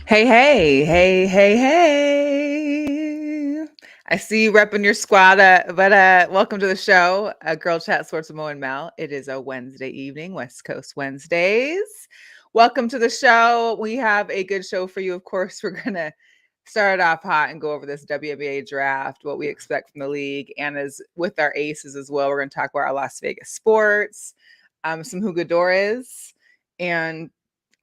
Hey, hey, hey, hey, hey. I see you repping your squad, but welcome to the show, Girl Chat Sports with Mo and Mel. It is a Wednesday evening, West Coast Wednesdays. Welcome to the show. We have a good show for you. Of course, we're going to start it off hot and go over this WNBA draft, what we expect from the league, and as with our aces as well, we're going to talk about our Las Vegas sports, some jugadores, and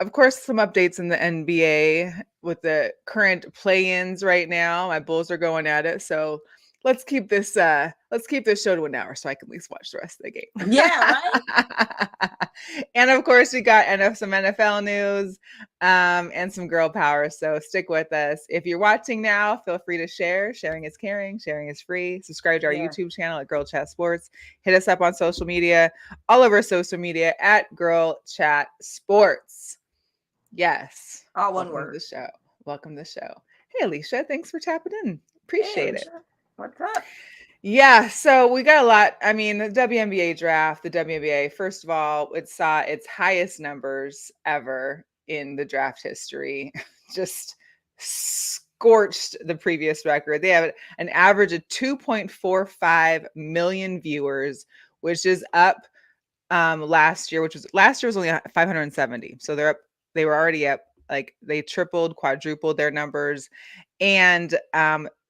of course, some updates in the NBA with the current play-ins right now. My Bulls are going at it, so let's keep this show to an hour so I can at least watch the rest of the game. Yeah, right? And of course, we got some NFL news and some girl power. So stick with us. If you're watching now, feel free to share. Sharing is caring. Sharing is free. Subscribe to our Yeah. YouTube channel at Girl Chat Sports. Hit us up on social media, all over social media at Girl Chat Sports. Yes. All one Welcome to word. the show. Welcome to the show. Hey, Alicia, thanks for tapping in. Hey, Appreciate it. Alicia. What's up? Yeah, so we got a lot. I mean, the WNBA draft, the WNBA, first of all, it saw its highest numbers ever in the draft history. Just scorched the previous record. They have an average of 2.45 million viewers, which is up last year was only 570. So they were already up, like they tripled, quadrupled their numbers. And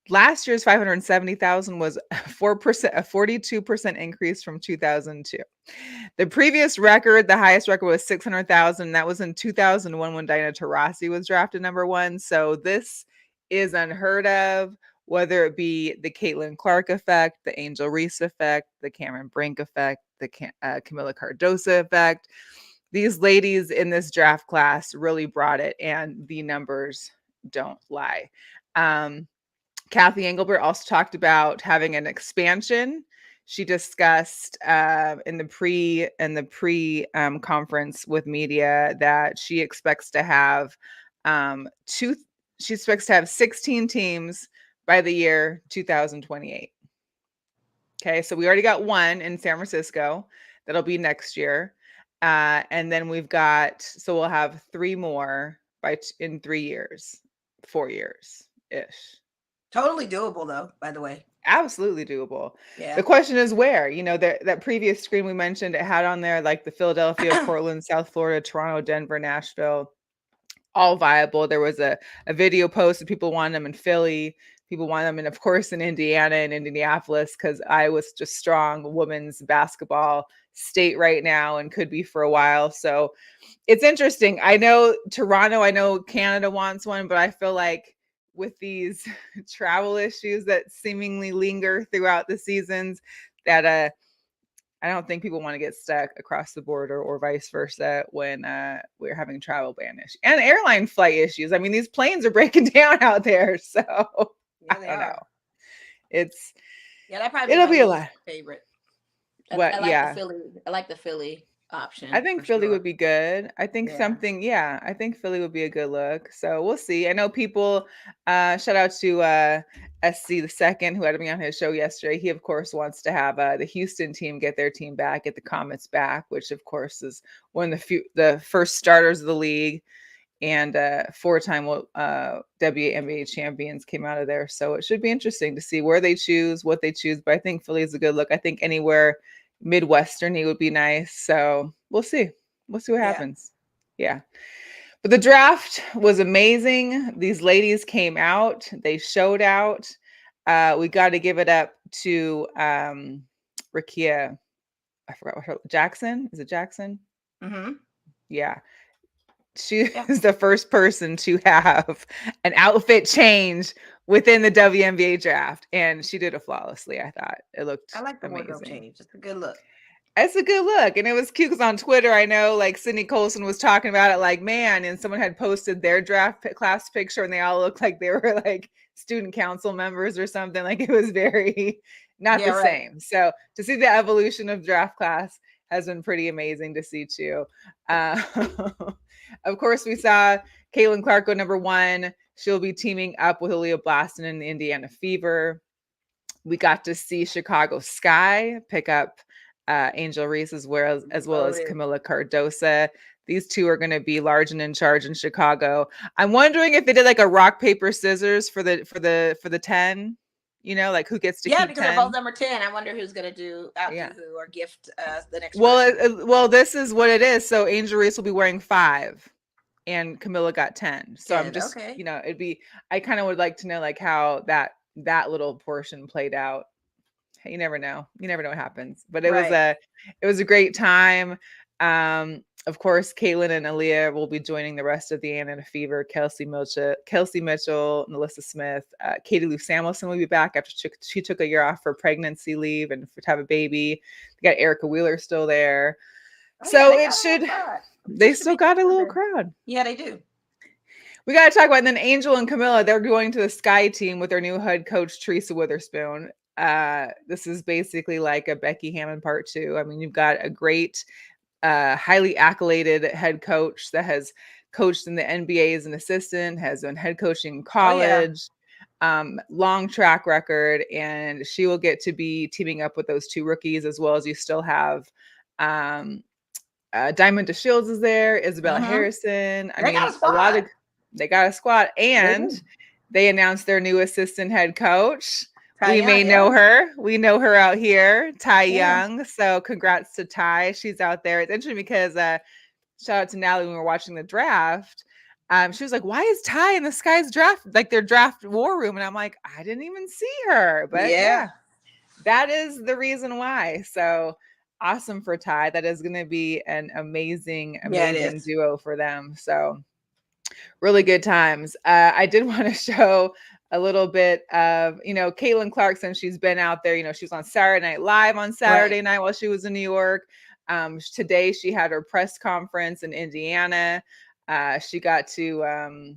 last year's 570,000 was 4%, a 42% increase from 2002. The previous record, the highest record, was 600,000. That was in 2001 when Diana Taurasi was drafted number one. So this is unheard of, whether it be the Caitlin Clark effect, the Angel Reese effect, the Cameron Brink effect, the Camila Cardoso effect. These ladies in this draft class really brought it, and the numbers don't lie. Kathy Engelbert also talked about having an expansion. She discussed in the pre conference with media that she expects to have two. She expects to have 16 teams by the year 2028. Okay, so we already got one in San Francisco. That'll be next year. And then so we'll have three more in 3 years, 4 years ish. Totally doable, though, by the way. Absolutely doable. The Yeah. question is where. That previous screen we mentioned, it had on there like the Philadelphia, Portland, South Florida, Toronto, Denver, Nashville, all viable. There was a video post and people wanted them in Philly. People wanted them, and of course, in Indiana and Indianapolis, because Iowa's just strong women's basketball state right now and could be for a while. So it's interesting. I know Toronto, I know Canada wants one, but I feel like with these travel issues that seemingly linger throughout the seasons, that I don't think people want to get stuck across the border or vice versa when we're having travel ban issues and airline flight issues. I mean, these planes are breaking down out there, so I Yeah, they don't know. are. It's Yeah, that probably be it'll my be a least lot. favorite. I What? like the Yeah, Philly. I like the Philly I option think for Philly would sure. be good. I think Yeah. something, yeah, I think Philly would be a good look. So we'll see. I know people, shout out to SC the second who had me on his show yesterday. He of course wants to have the Houston team get their team back, get the Comets back, which of course is one of the first starters of the league, and four-time WNBA champions came out of there. So it should be interesting to see where they choose, what they choose. But I think Philly is a good look. I think anywhere Midwestern would be nice. So we'll see. We'll see what Yeah. happens. Yeah. But the draft was amazing. These ladies came out. They showed out. We got to give it up to Rakia. I forgot what her Jackson. Is it Jackson? Mm-hmm. Yeah. She Yeah. is the first person to have an outfit change within the WNBA draft, and she did it flawlessly. I thought it I looked like the wardrobe amazing. change. It's a good look. It's a good look, and it was cute because on Twitter, I know like Sydney Colson was talking about it, like man, and someone had posted their draft class picture, and they all looked like they were like student council members or something. Like it was very not Yeah, the right. same. So to see the evolution of draft class has been pretty amazing to see too. Uh, of course, we saw Caitlin Clark go number one. She'll be teaming up with Aaliyah Blaston in the Indiana Fever. We got to see Chicago Sky pick up Angel Reese as well as Loaded. Camila Cardosa. These two are going to be large and in charge in Chicago. I'm wondering if they did like a rock paper scissors for the 10. Like who gets to Yeah, keep because they're both 10? number 10. I wonder who's gonna outdo Yeah. who or gift the next Well, person. well, this is what it is. So Angel Reese will be wearing 5, and Camilla got 10. So I'm 10. just, Okay. it'd be. I kind of would like to know like how that little portion played out. You never know. You never know what happens. But Right. it was a great time. Of course, Caitlin and Aaliyah will be joining the rest of the Anna Fever. Kelsey Mitchell, Melissa Smith, Katie Lou Samuelson will be back after she took a year off for pregnancy leave and to have a baby. They got Erica Wheeler still there. Oh, So yeah, it should. they should still be got a little good. crowd. Yeah, they do. We got to talk about, and then Angel and Camilla, they're going to the Sky team with their new head coach, Teresa Witherspoon. This is basically like a Becky Hammon part 2. I mean, you've got a great, highly accoladed head coach that has coached in the NBA as an assistant, has been head coaching in college, long track record, and she will get to be teaming up with those 2 rookies, as well as you still have Diamond DeShields is there, Isabella Harrison. They got a squad. They got a squad, and they announced their new assistant head coach. We may know her. We know her out here, Ty Young. So congrats to Ty. She's out there. It's interesting because shout out to Natalie when we were watching the draft. She was like, "Why is Ty in the Sky's draft, like their draft war room?" And I'm like, "I didn't even see her." But yeah, that is the reason why. So awesome for Ty. That is going to be an amazing duo for them. So really good times. I did want to show a little bit of, Caitlin Clarkson. She's been out there. She was on Saturday Night Live on Saturday night while she was in New York. Today she had her press conference in Indiana. She got to,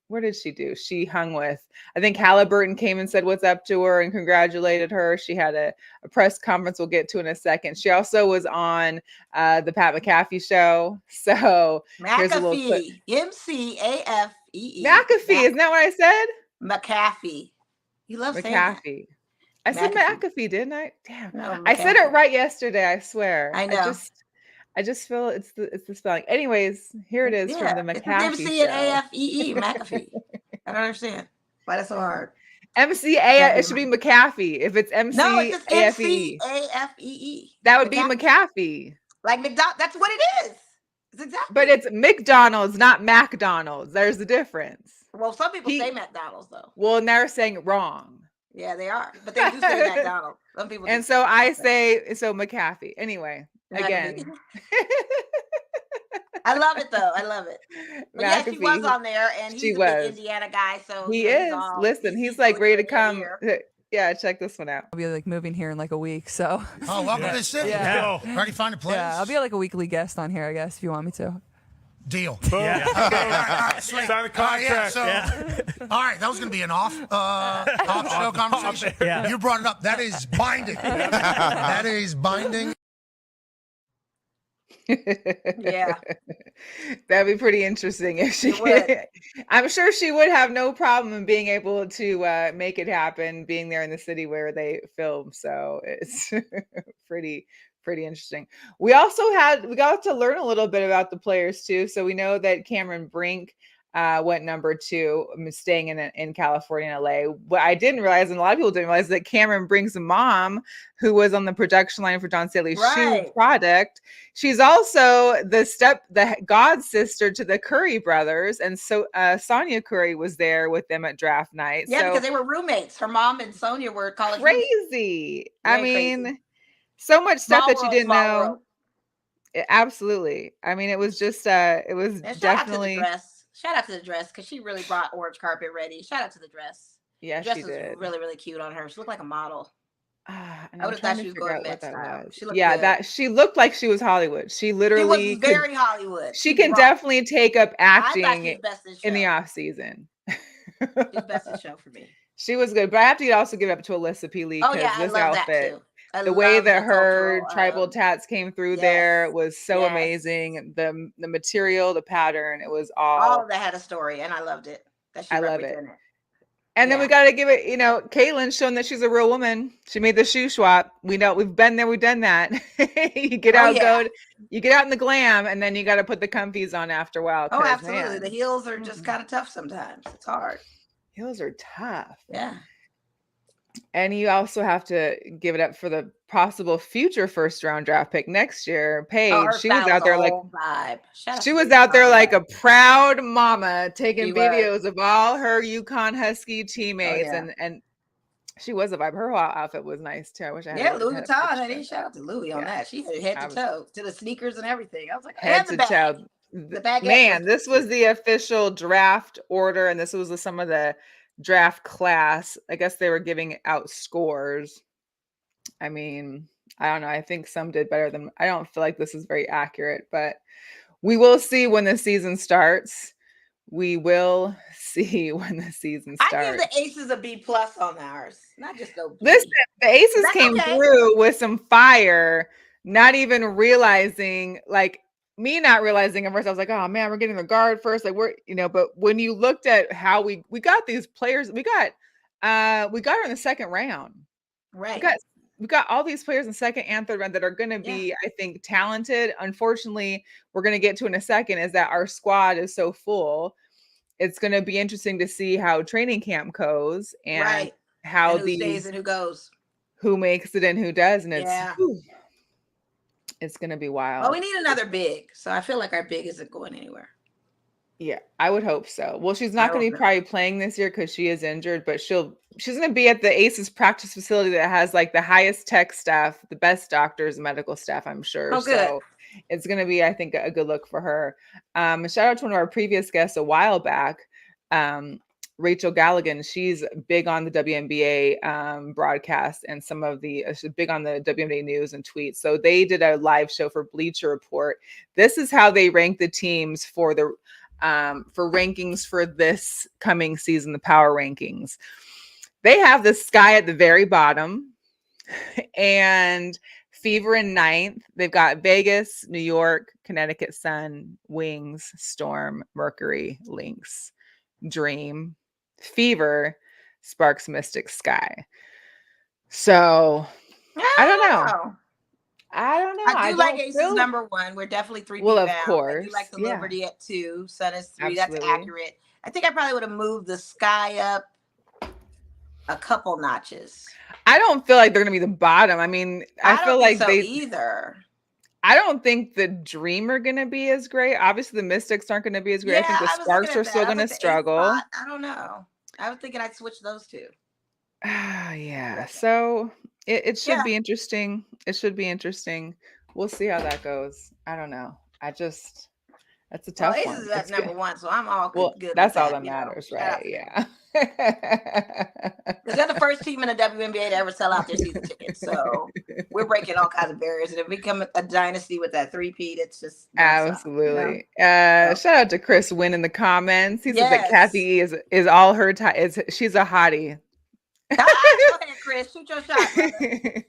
where did she do? She hung with, I think Halliburton came and said what's up to her and congratulated her. She had a press conference we'll get to in a second. She also was on the Pat McAfee show. So here's a little clip. MCAFEE. McAfee, isn't that what I said? McAfee. You love McAfee. saying that. I said McAfee, didn't I? Damn. No, I said it right yesterday, I swear. I know. I just feel it's the spelling. Anyways, here it is from the McAfee it's show. MCAFEE, McAfee. I don't understand why that's so hard. MCA, it should be McAfee. If it's MCAFE. No, it's MCAFEE. That would be McAfee. Like McDonald's. That's what it is. It's exactly. But it's McDonald's, not McDonald's. There's a difference. Well, some people say McDonald's though. Well, and they're saying it wrong. Yeah, they are. But they do say McDonald's. Some people. And so I say McAfee. Anyway, again. I love it though. I love it. But yeah, she was on there, and he's a big Indiana guy. So he is. Listen, he's like ready to come. Yeah, check this one out. I'll be like moving here in like a week, so. Oh, welcome to the city. Yeah. Ready to find a place? Yeah, I'll be like a weekly guest on here, I guess, if you want me to. Deal. Yeah. All right, sweet. Sign the contract. All right, that was going to be an off show conversation. Yeah. You brought it up. That is binding. That is binding. Yeah, that'd be pretty interesting if she could. I'm sure she would have no problem in being able to make it happen, being there in the city where they film. So it's pretty interesting. We got to learn a little bit about the players too. So we know that Cameron Brink went number 2, staying in California and LA. What I didn't realize, and a lot of people didn't realize, that Cameron Brink's mom, who was on the production line for John Staley's shoe product, she's also the god sister to the Curry brothers, and so Sonia Curry was there with them at draft night. Yeah, because they were roommates. Her mom and Sonia were college crazy. I mean, crazy. So much stuff that you didn't know. Absolutely. I mean, it was just it was definitely. Shout out to the dress, because she really brought orange carpet ready. Shout out to the dress. Yeah, the dress she did. Was really, really cute on her. She looked like a model. I would have thought she was going Met style. She looked good. That she looked like she was Hollywood. She literally was very Hollywood. She can definitely take up acting in the off season. She's best in show for me. She was good, but I have to also give it up to Alyssa Peely, because this outfit. The way that her tribal tats came through there was so amazing. The material, the pattern, it was all of that had a story, and I loved it. I love it. And then we got to give it, Caitlin's shown that she's a real woman. She made the shoe swap. We know we've been there. We've done that. You get out, you get out in the glam, and then you got to put the comfies on after a while. Oh, absolutely. Man, the heels are just kind of tough sometimes. It's hard. Heels are tough. Yeah. And you also have to give it up for the possible future first round draft pick next year. Paige, she was out there like vibe. She was out there like a proud mama taking videos of all her Yukon Husky teammates, and she was a vibe. Her whole outfit was nice too. I wish I had Louis Vuitton. Honey, shout out to Louis on that. She had head to toe to the sneakers and everything. I was like, head to toe. The bag. Man, this was the official draft order, and this was some of the draft class. I guess they were giving out scores. I mean, I don't know. I think some did better than. I don't feel like this is very accurate, but we will see when the season starts. We will see when the season starts. I give the Aces a B+ on ours, not just a B. Listen, the Aces came through with some fire, not even realizing, like me not realizing at first. I was like, oh man, we're getting the guard first. Like but when you looked at how we got these players, we got her in the second round. Right. We got all these players in second and third round that are going to be, I think, talented. Unfortunately, we're going to get to in a second is that our squad is so full. It's going to be interesting to see how training camp goes and how who stays and who goes, who makes it and who does. And it's going to be wild. Well, we need another big. So I feel like our big isn't going anywhere. Yeah, I would hope so. Well, she's not going to be probably playing this year because she is injured, but she's going to be at the Aces practice facility that has like the highest tech staff, the best doctors, medical staff, I'm sure. Oh, good. So it's going to be, I think, a good look for her. Shout out to one of our previous guests a while back, Rachel Galligan. She's big on the WNBA broadcast and some of she's big on the WNBA news and tweets. So they did a live show for Bleacher Report. This is how they rank the teams for the for rankings for this coming season, the power rankings. They have the Sky at the very bottom and Fever in 9th. They've got Vegas, New York, Connecticut Sun, Wings, Storm, Mercury, Lynx, Dream, Fever, Sparks, Mystic, Sky. So I don't know. I do like Aces number 1. We're definitely 3 Well, of down. course. I do like the Liberty at 2. Sun is 3. Absolutely. That's accurate. I think I probably would have moved the Sky up a couple notches. I don't feel like they're going to be the bottom. I mean, I feel like they either. I don't think the Dream are going to be as great. Obviously, the Mystics aren't going to be as great. I think the Sparks are still going to struggle. I don't know. I was thinking I'd switch those two. Yeah. So it should be interesting. It should be interesting. We'll see how that goes. I don't know. That's a tough one. Aces is at number 1, so I'm all good. That's all that matters, right? Yeah. Because they're the first team in the WNBA to ever sell out their season tickets. So we're breaking all kinds of barriers. And if we become a dynasty with that 3-peat, it's just absolutely. Shout out to Chris Wynn in the comments. He said that Kathy is all her time. She's a hottie. Go ahead, Chris. Shoot your shot, brother.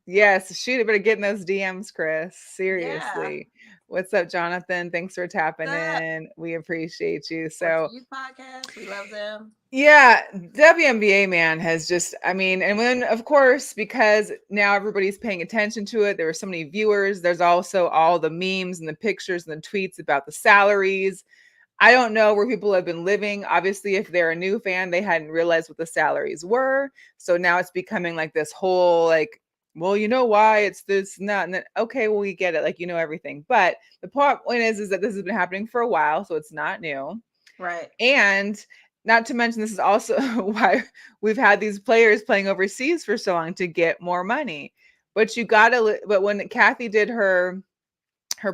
Yes, shoot it. Better get in those DMs, Chris. Seriously. Yeah. What's up, Jonathan? Thanks for tapping in. We appreciate you. So podcast, we love them. Yeah, WNBA, man, has just, and then of course, because now everybody's paying attention to it, there were so many viewers. There's also all the memes and the pictures and the tweets about the salaries. I don't know where people have been living. Obviously, if they're a new fan, they hadn't realized what the salaries were. So now it's becoming like this whole like, well, you know why it's this and that, and then okay, well, we get it, like everything. But the point is that this has been happening for a while, so it's not new, right? And not to mention, this is also why we've had these players playing overseas for so long to get more money. But but when Kathy did her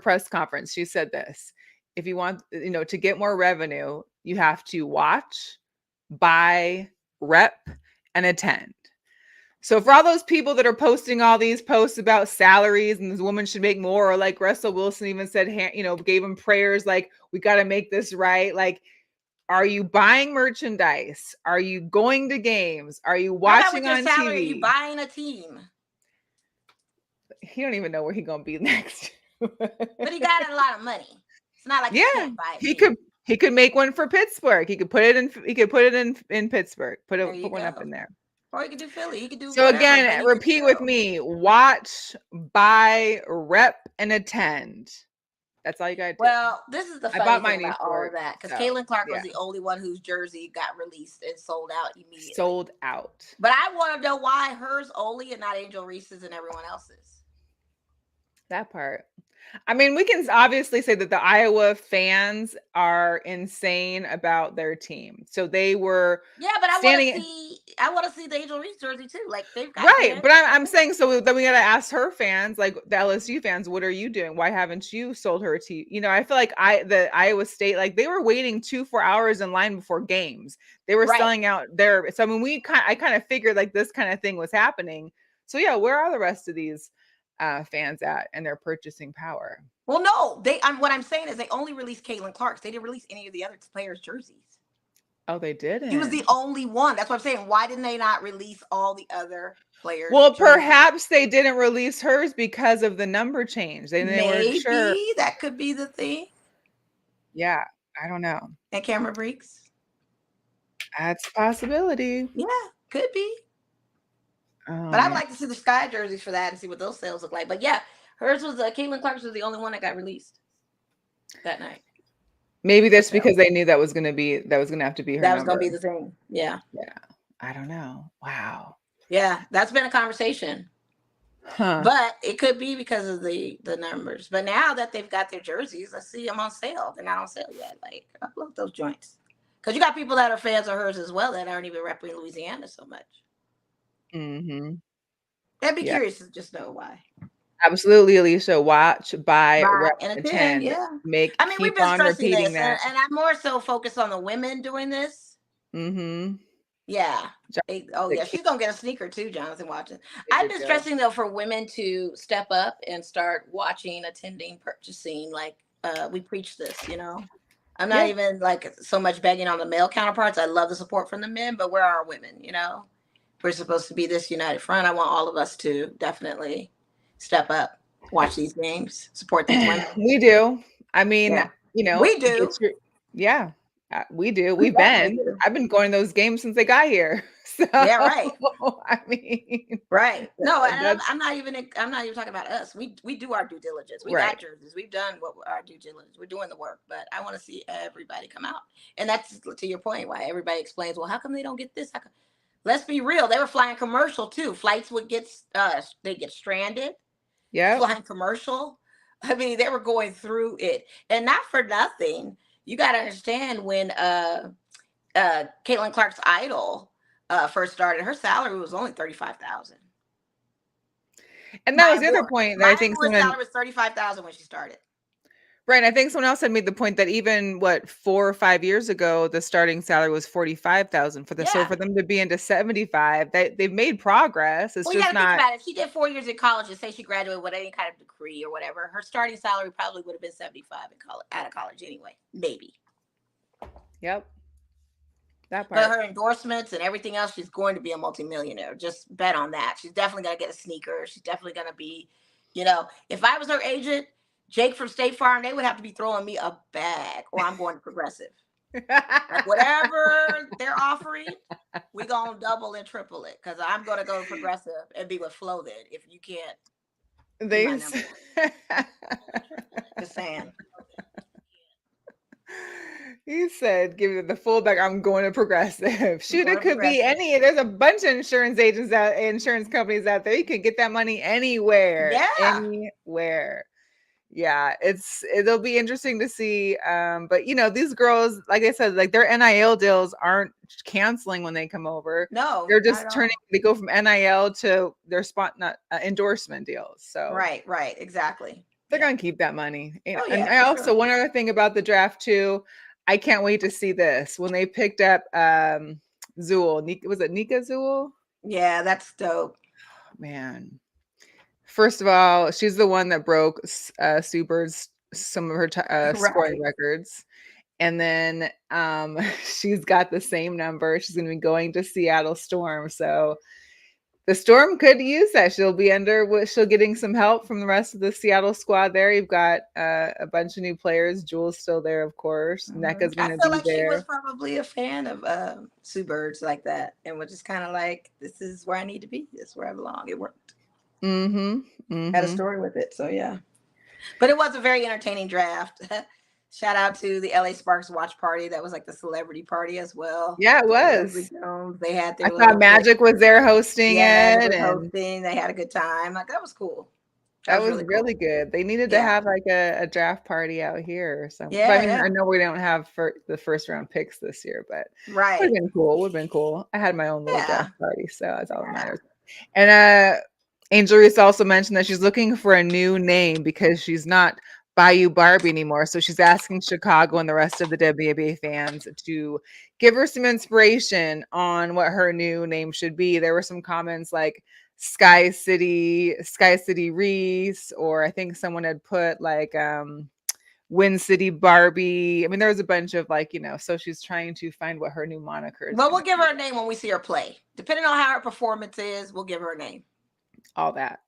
press conference, she said this: if you want, to get more revenue, you have to watch, buy, rep, and attend. So for all those people that are posting all these posts about salaries and this woman should make more, or like Russell Wilson even said, gave him prayers like, we got to make this right. Like, are you buying merchandise? Are you going to games? Are you watching on TV? Are you buying a team? He don't even know where he's going to be next. But he got a lot of money. It's not like he can't buy a team. He could make one for Pittsburgh. He could put it in. He could put it in Pittsburgh. Put one up in there. Or he could do Philly. He could do So whatever. again, repeat with me: watch, buy, rep, and attend. That's all you gotta do. Well, this is the funny thing about all of that, because Caitlin Clark was the only one whose jersey got released and sold out immediately. Sold out. But I want to know why hers only and not Angel Reese's and everyone else's. That part. I mean, we can obviously say that the Iowa fans are insane about their team. So they were but I want to see the Angel Reese jersey too. Like they've got right. But I'm saying, so then we got to ask her fans, like the LSU fans, what are you doing? Why haven't you sold her to, I feel like the Iowa State, like they were waiting 2-4 hours in line before games. They were selling out there. So I mean, I kind of figured like this kind of thing was happening. So yeah, where are the rest of these fans at and their purchasing power? Well, no, what I'm saying is they only released Caitlin Clark's. They didn't release any of the other players' jerseys. Oh, they didn't. He was the only one. That's what I'm saying. Why didn't they not release all the other players? Well, perhaps they didn't release hers because of the number change. They weren't sure. That could be the thing. Yeah, I don't know. And camera breaks. That's a possibility. Yeah, could be. But I would like to see the Sky jerseys for that and see what those sales look like. But yeah, hers was Caitlin Clark's was the only one that got released that night. Maybe that's because they knew that was going to have to be her. That was going to be the thing. Yeah. Yeah. I don't know. Wow. Yeah, that's been a conversation. Huh. But it could be because of the numbers. But now that they've got their jerseys, I see them on sale. They're not on sale yet. Like, upload those joints. Because you got people that are fans of hers as well that aren't even repping Louisiana so much. Mm-hmm. I'd be curious to just know why. Absolutely, Alicia. Watch, buy, rep, and attend. Yeah. We've been stressing this, and I'm more so focused on the women doing this. Mm-hmm. Yeah. She's gonna get a sneaker too, Jonathan Watson. I've been stressing though for women to step up and start watching, attending, purchasing. Like we preach this, I'm not even like so much begging on the male counterparts. I love the support from the men, but where are women? We're supposed to be this united front. I want all of us to definitely step up, watch these games, support these women. We do. I mean, we do. We do. I've been going to those games since they got here. So, yeah, right. I mean, right. No, I'm not even talking about us. We do our due diligence. We got jerseys. We've done our due diligence. We're doing the work, but I want to see everybody come out. And that's to your point, why everybody explains, well, how come they don't get this? Let's be real. They were flying commercial too. Flights would get stranded. Yeah. Flying commercial. I mean, they were going through it, and not for nothing. You got to understand when Caitlin Clark's Idol first started, her salary was only $35,000. And that was the other point that I think her salary was $35,000 when she started. Right. And I think someone else had made the point that even 4 or 5 years ago, the starting salary was $45,000 So for them to be into 75, they've made progress. It's just not. Think about it. If she did 4 years in college and say she graduated with any kind of degree or whatever, her starting salary probably would have been 75 out of college anyway. Maybe. Yep. That part. But her endorsements and everything else, she's going to be a multimillionaire. Just bet on that. She's definitely going to get a sneaker. She's definitely going to be, if I was her agent, Jake from State Farm, they would have to be throwing me a bag, or I'm going to Progressive. Like whatever they're offering, we're going to double and triple it, because I'm going to go to Progressive and be with Flo then, if you can't. Just saying. He said, give it the full bag. I'm going to Progressive. Shoot, it could be any. There's a bunch of insurance companies out there. You can get that money anywhere. Yeah. Anywhere. Yeah, it'll be interesting to see. But these girls, like I said, like their NIL deals aren't canceling when they come over. No, they're just they go from NIL to their endorsement deals. So right, exactly. They're gonna keep that money. And I also one other thing about the draft too, I can't wait to see this when they picked up Zool. Was it Nika Zool? Yeah, that's dope. Man. First of all, she's the one that broke Sue Bird's some of her scoring records. And then she's got the same number. She's going to be going to Seattle Storm. So The Storm could use that. She'll be she'll getting some help from the rest of the Seattle squad there. You've got a bunch of new players. Jewel's still there, of course. NECA's going I to feel be like she was there. probably a fan of Sue Birds like that, and was just kind of like, "This is where I need to be. This is where I belong." It worked. Had a story with it, so yeah. But it was a very entertaining draft. Shout out to the LA Sparks watch party. That was like the celebrity party as well. Yeah, it Leslie was. Jones. They had I their thought little Magic was there hosting yeah, it, was and hosting. They had a good time. Like that was cool. that was really really cool. good. They needed to Yeah. have like a draft party out here or something. Yeah, But I mean, yeah. I know we don't have the first round picks this year, but would have Right. been cool. Would have been cool. I had my own little Yeah. draft party, so that's all that matters. And Angel Reese also mentioned that she's looking for a new name because she's not Bayou Barbie anymore. So she's asking Chicago and the rest of the WNBA fans to give her some inspiration on what her new name should be. There were some comments like Sky City Reese, or I think someone had put like Win City Barbie. I mean, there was a bunch of like, so she's trying to find what her new moniker is. Well, we'll give her a name when we see her play. Depending on how her performance is, we'll give her a name. All that.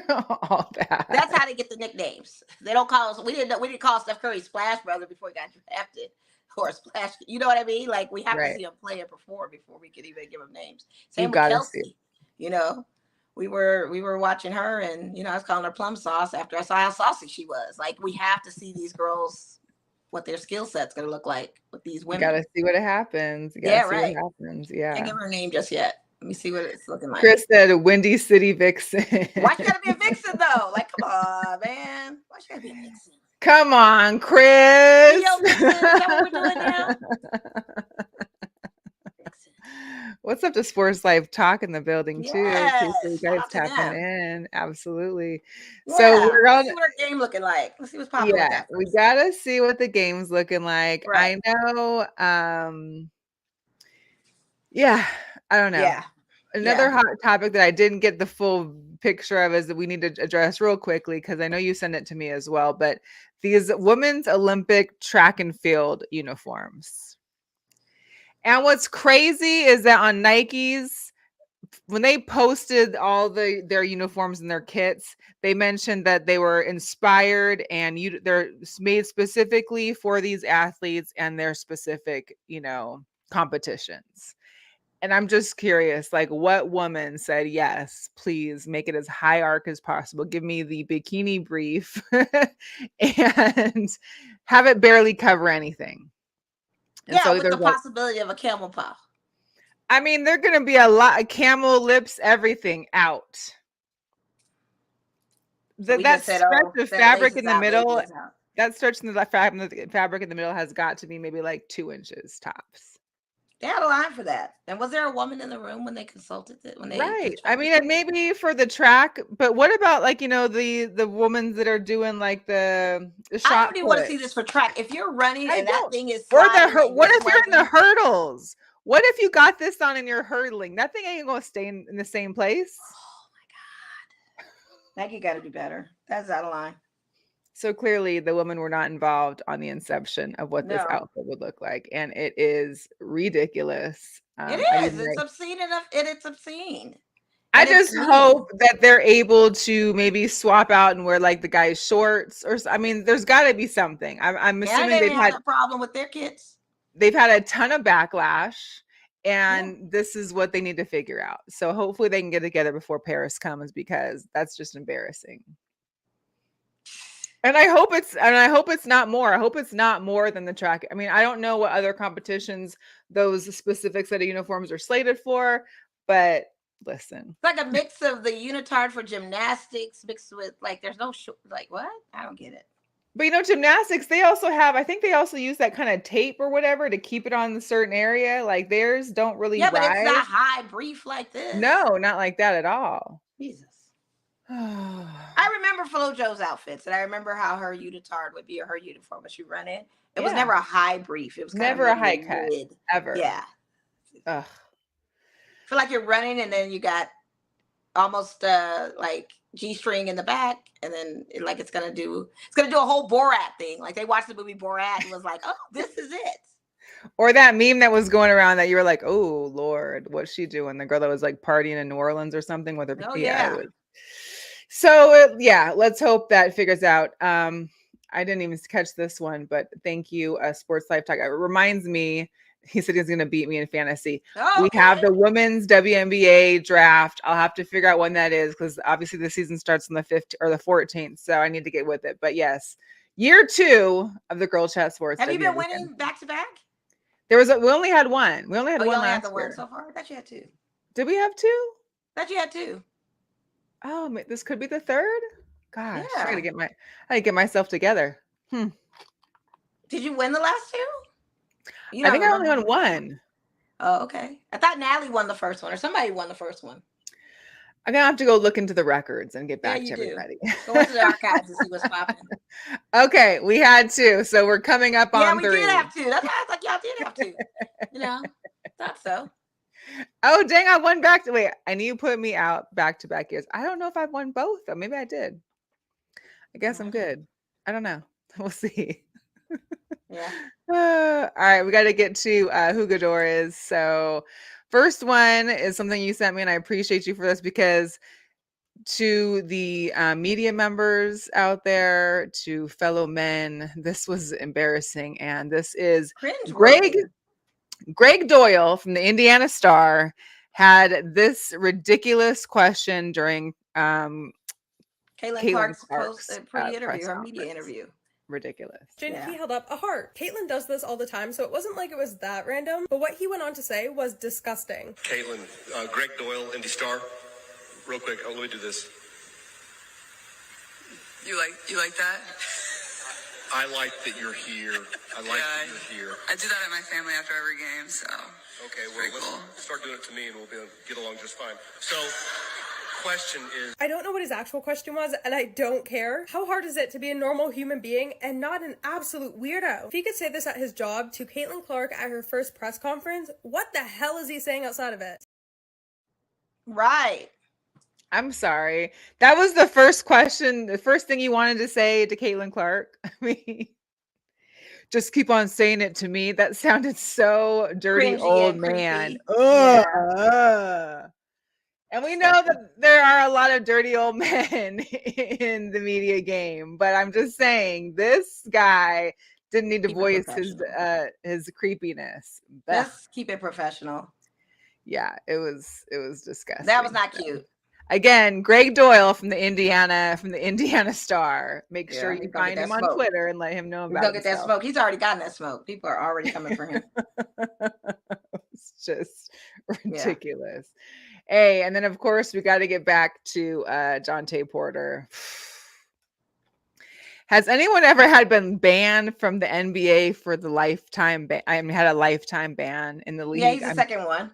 All that. That's how they get the nicknames. They don't call us, we didn't call Steph Curry Splash Brother before he got drafted. Or Splash, you know what I mean? Like we have to see him play and perform before we can even give him names. Same with Kelsey. We were watching her, and I was calling her plum sauce after I saw how saucy she was. Like we have to see these girls, what their skill set's gonna look like with these women. You gotta see what happens. Yeah. Yeah. Can't give her a name just yet. Let me see what it's looking like. Chris said Windy City Vixen. Why she gotta be a vixen though? Like, come on, man. Why she gotta be a vixen? Come on, Chris. Yo, vixen, is that what we're doing now? What's up to Sports Life Talk in the building too? Yes, you guys tapping in. Absolutely. Yeah. So we're Let's see what our game looking like. Let's see what's popping. Yeah, we gotta see what the game's looking like. Right. I know. Yeah, I don't know. Yeah. Another hot topic that I didn't get the full picture of is that we need to address real quickly because I know you sent it to me as well. But these women's Olympic track and field uniforms. And what's crazy is that on Nike's, when they posted all their uniforms and their kits, they mentioned that they were inspired and they're made specifically for these athletes and their specific, competitions. And I'm just curious, like what woman said, yes, please make it as high arc as possible. Give me the bikini brief and have it barely cover anything. And so with the possibility of a camel paw. I mean, they're going to be a lot of camel lips, everything out. So that stretch of fabric in the middle, that stretch in the fabric in the middle has got to be maybe like 2 inches tops. They had a line for that. And was there a woman in the room when they consulted it? Right. I mean, and maybe for the track, but what about like, the women that are doing like the shot I don't even want to see this for track. If you're running and that thing is what if you're in the hurdles? What if you got this on and you're hurdling? That thing ain't gonna stay in the same place. Oh my God. Nike got to do better. That's out of line. So clearly the women were not involved on the inception of what this outfit would look like. And it is ridiculous. It is. It's obscene enough. It's obscene. I just hope that they're able to maybe swap out and wear like the guy's shorts or I mean, there's got to be something. I'm assuming they've had a problem with their kids. They've had a ton of backlash and this is what they need to figure out. So hopefully they can get together before Paris comes because that's just embarrassing. And I hope it's not more. I hope it's not more than the track. I mean, I don't know what other competitions those specific set of uniforms are slated for, but listen. It's like a mix of the unitard for gymnastics mixed with like there's no like what? I don't get it. But gymnastics, they also have, I think they also use that kind of tape or whatever to keep it on a certain area. Like theirs don't really but it's not high brief like this. No, not like that at all. Jesus. I remember FloJo's outfits, and I remember how her unitard would be or her uniform when she run in. It was never a high brief. It was never a high cut ever. Yeah. Ugh. I feel like you're running, and then you got almost like G-string in the back, and then it's gonna do a whole Borat thing. Like they watched the movie Borat and was like, oh, this is it. Or that meme that was going around that you were like, oh Lord, what's she doing? The girl that was like partying in New Orleans or something with her. Oh Yeah, it yeah. was. So yeah, let's hope that figures out. I didn't even catch this one, but thank you, Sports Life Talk. It reminds me, he said he's going to beat me in fantasy. Oh, We okay. have the women's WNBA draft. I'll have to figure out when that is because obviously the season starts on the 15th or the 14th. So I need to get with it. But yes, year 2 of the Girl Chat Sports. Have you been WNBA winning fantasy. back to back? We only had one. We only had Oh, you one only had last the one year. so far? I thought you had 2. Did we have 2? I thought you had 2. Oh, this could be the 3rd. Gosh, I Yeah. gotta get myself together. Did you win the last 2? You I don't think I only remember? won one. Oh, okay. I thought Natalie won the first one, or somebody won the first one. I'm gonna have to go look into the records and get Yeah, back you to do. everybody. Go into the archives and see what's popping. Okay, we had 2, so we're coming up Yeah, on we 3. did have 2. That's why I was like, y'all did have 2. You know, thought so. Oh dang, I won back to wait. I knew you put me out back to back years. I don't know if I've won both though. Maybe I did. I guess I'm good. I don't know. We'll see. Yeah. All right, we got to get to who Gador is. So, first one is something you sent me, and I appreciate you for this because to the media members out there, to fellow men, this was embarrassing, and this is Greg Doyle from the Indiana Star had this ridiculous question during Caitlin Caitlin Clark's pre-interview, press her media conference. interview. Ridiculous. He held up a heart. Caitlin does this all the time, so it wasn't like it was that random. But what he went on to say was disgusting. Caitlin, Greg Doyle, Indy Star. Real quick, let me do this. You like that? I like that you're here. I like that you're here. I do that at my family after every game, so. Okay, well, let's start doing it to me and we'll get along just fine. So, question is... I don't know what his actual question was, and I don't care. How hard is it to be a normal human being and not an absolute weirdo? If he could say this at his job to Caitlin Clark at her first press conference, what the hell is he saying outside of it? Right. I'm sorry. That was the first question, the first thing you wanted to say to Caitlin Clark. I mean, just keep on saying it to me. That sounded so dirty, Cringy old and man. creepy. And we know that there are a lot of dirty old men in the media game, but I'm just saying this guy didn't need to voice his creepiness. Let's keep it professional. Yeah, it was disgusting. That was not cute. Again, Greg Doyle from the Indiana Star. Make sure you find him on Twitter and let him know about it. Go get that smoke. He's already gotten that smoke. People are already coming for him. It's just ridiculous. Yeah. Hey, and then of course we got to get back to Jonte Porter. Has anyone ever been banned from the NBA for the lifetime ban? I mean, had a lifetime ban in the league. Yeah, he's the second one.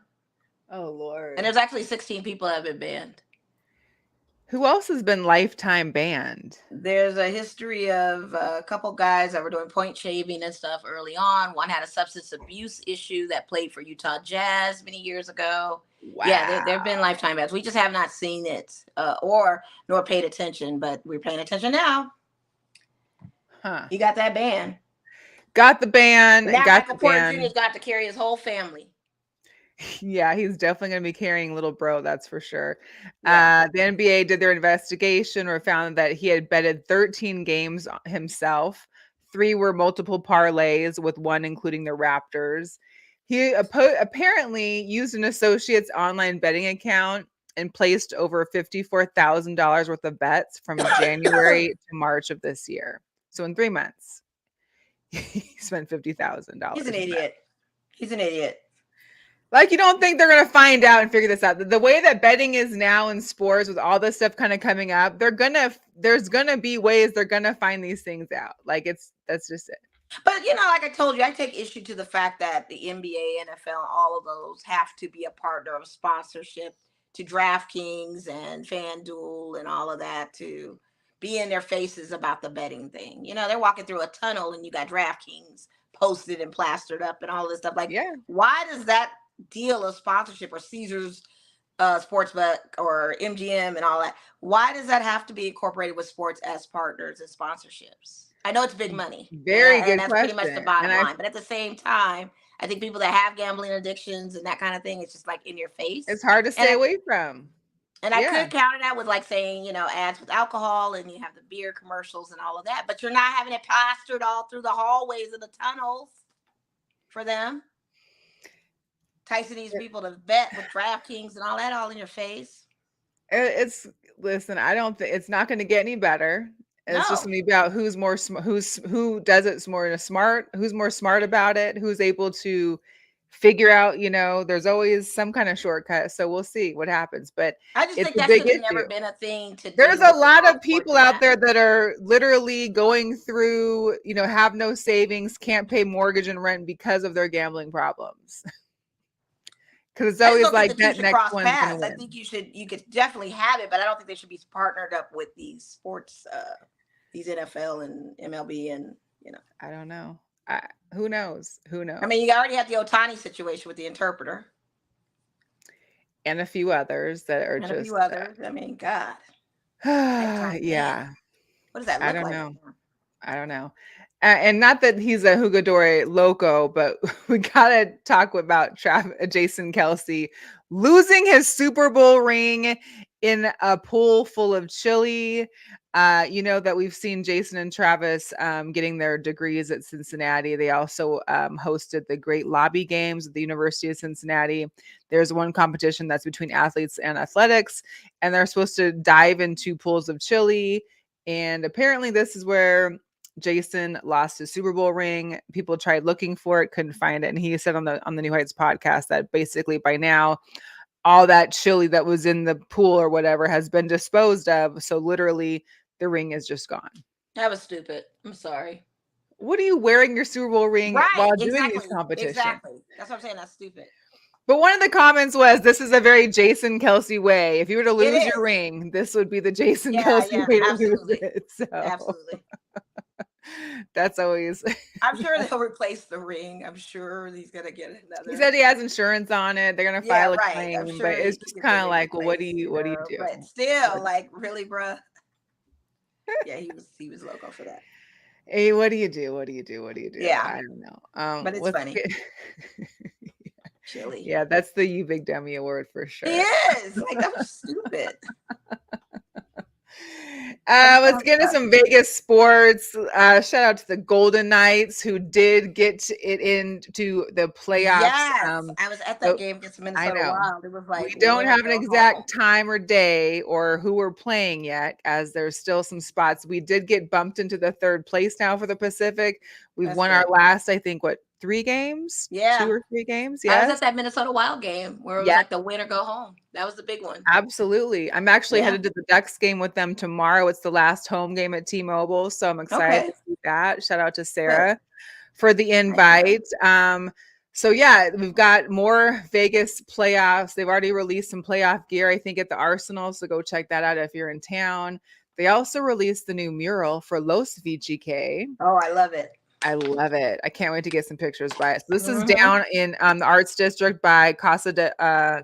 Oh Lord! And there's actually 16 people that have been banned. Who else has been lifetime banned? There's a history of a couple guys that were doing point shaving and stuff early on. One had a substance abuse issue that played for Utah Jazz many years ago. Wow. Yeah, there have been lifetime bans. We just have not seen it nor paid attention, but we're paying attention now. Huh. He got that ban. Got the ban. Now Michael Porter Jr.'s got to carry his whole family. Yeah, he's definitely going to be carrying little bro. That's for sure. Yeah. The NBA did their investigation or found that he had betted 13 games himself. 3 were multiple parlays, with 1 including the Raptors. He apparently used an associate's online betting account and placed over $54,000 worth of bets from January to March of this year. So in 3 months, he spent $50,000. He's an idiot. He's an idiot. Like, you don't think they're going to find out and figure this out. The way that betting is now in sports with all this stuff kind of coming up, there's going to be ways they're going to find these things out. Like, that's just it. But, like I told you, I take issue to the fact that the NBA, NFL, all of those have to be a partner of sponsorship to DraftKings and FanDuel and all of that to be in their faces about the betting thing. They're walking through a tunnel and you got DraftKings posted and plastered up and all this stuff. Like, why does that deal of sponsorship or Caesars Sportsbook or MGM and all that, why does that have to be incorporated with sports as partners and sponsorships? I know it's big money. Very good and that's question. pretty much the bottom line. But at the same time, I think people that have gambling addictions and that kind of thing, it's just like in your face. It's hard to stay away from. And I could counter that with like saying, ads with alcohol, and you have the beer commercials and all of that, but you're not having it plastered all through the hallways and the tunnels for them. Enticing these people to bet with DraftKings and all that all in your face. Listen, I don't think it's not going to get any better. It's just going to be about who's more who does it more smart, who's more smart about it, who's able to figure out, there's always some kind of shortcut. So we'll see what happens. But I just think a that big should have never issue. been a thing to do. There's a lot of people out there that are literally going through, have no savings, can't pay mortgage and rent because of their gambling problems. Because it's always like that next one's gonna win. I think you could definitely have it, but I don't think they should be partnered up with these sports, these NFL and MLB and I don't know. Who knows? I mean, you already have the Ohtani situation with the interpreter, and a few others that are just. A few others. I mean, God. Yeah. What does that look like? I don't know. And not that he's a Jugador loco, but we gotta talk about Jason Kelce losing his Super Bowl ring in a pool full of chili. That we've seen Jason and Travis getting their degrees at Cincinnati. They also hosted the Great Lobby Games at the University of Cincinnati. There's one competition that's between athletes and athletics, and they're supposed to dive into pools of chili. And apparently this is where Jason lost his Super Bowl ring. People tried looking for it, couldn't find it. And he said on the New Heights podcast that basically by now, all that chili that was in the pool or whatever has been disposed of. So literally the ring is just gone. That was stupid. I'm sorry. What are you wearing your Super Bowl ring while doing these competitions? Exactly. That's what I'm saying. That's stupid. But one of the comments was, this is a very Jason Kelce way. If you were to lose your ring, this would be the Jason Kelce way to lose it. So. Absolutely. That's always. I'm sure they'll replace the ring. I'm sure he's gonna get another. He said he has insurance on it. They're gonna file a claim, sure but it's just kind of like, well, what do you do? But still, like, really, bruh. Yeah, he was loco for that. Hey, what do you do? Yeah, I don't know. But it's funny. Chili. Yeah, that's the You Big Dummy Award for sure. He is. Like, that was stupid. Let's get into some Vegas sports. Shout out to the Golden Knights who did get it into the playoffs. Yes, I was at that game against Minnesota Wild. It was like, we don't have an exact time or day or who we're playing yet, as there's still some spots. We did get bumped into the third place now for the Pacific. We've won our last, I think, 3 games? Yeah. 2 or 3 games? Yeah. I was at that Minnesota Wild game where it was like the win or go home. That was the big one. Absolutely. I'm actually headed to the Ducks game with them tomorrow. It's the last home game at T-Mobile, so I'm excited to see that. Shout out to Sarah for the invite. So yeah, we've got more Vegas playoffs. They've already released some playoff gear, I think, at the Arsenal, so go check that out if you're in town. They also released the new mural for Los VGK. Oh, I love it. I love it. I can't wait to get some pictures by it. So this is down in the Arts District by Casa Don. Oh,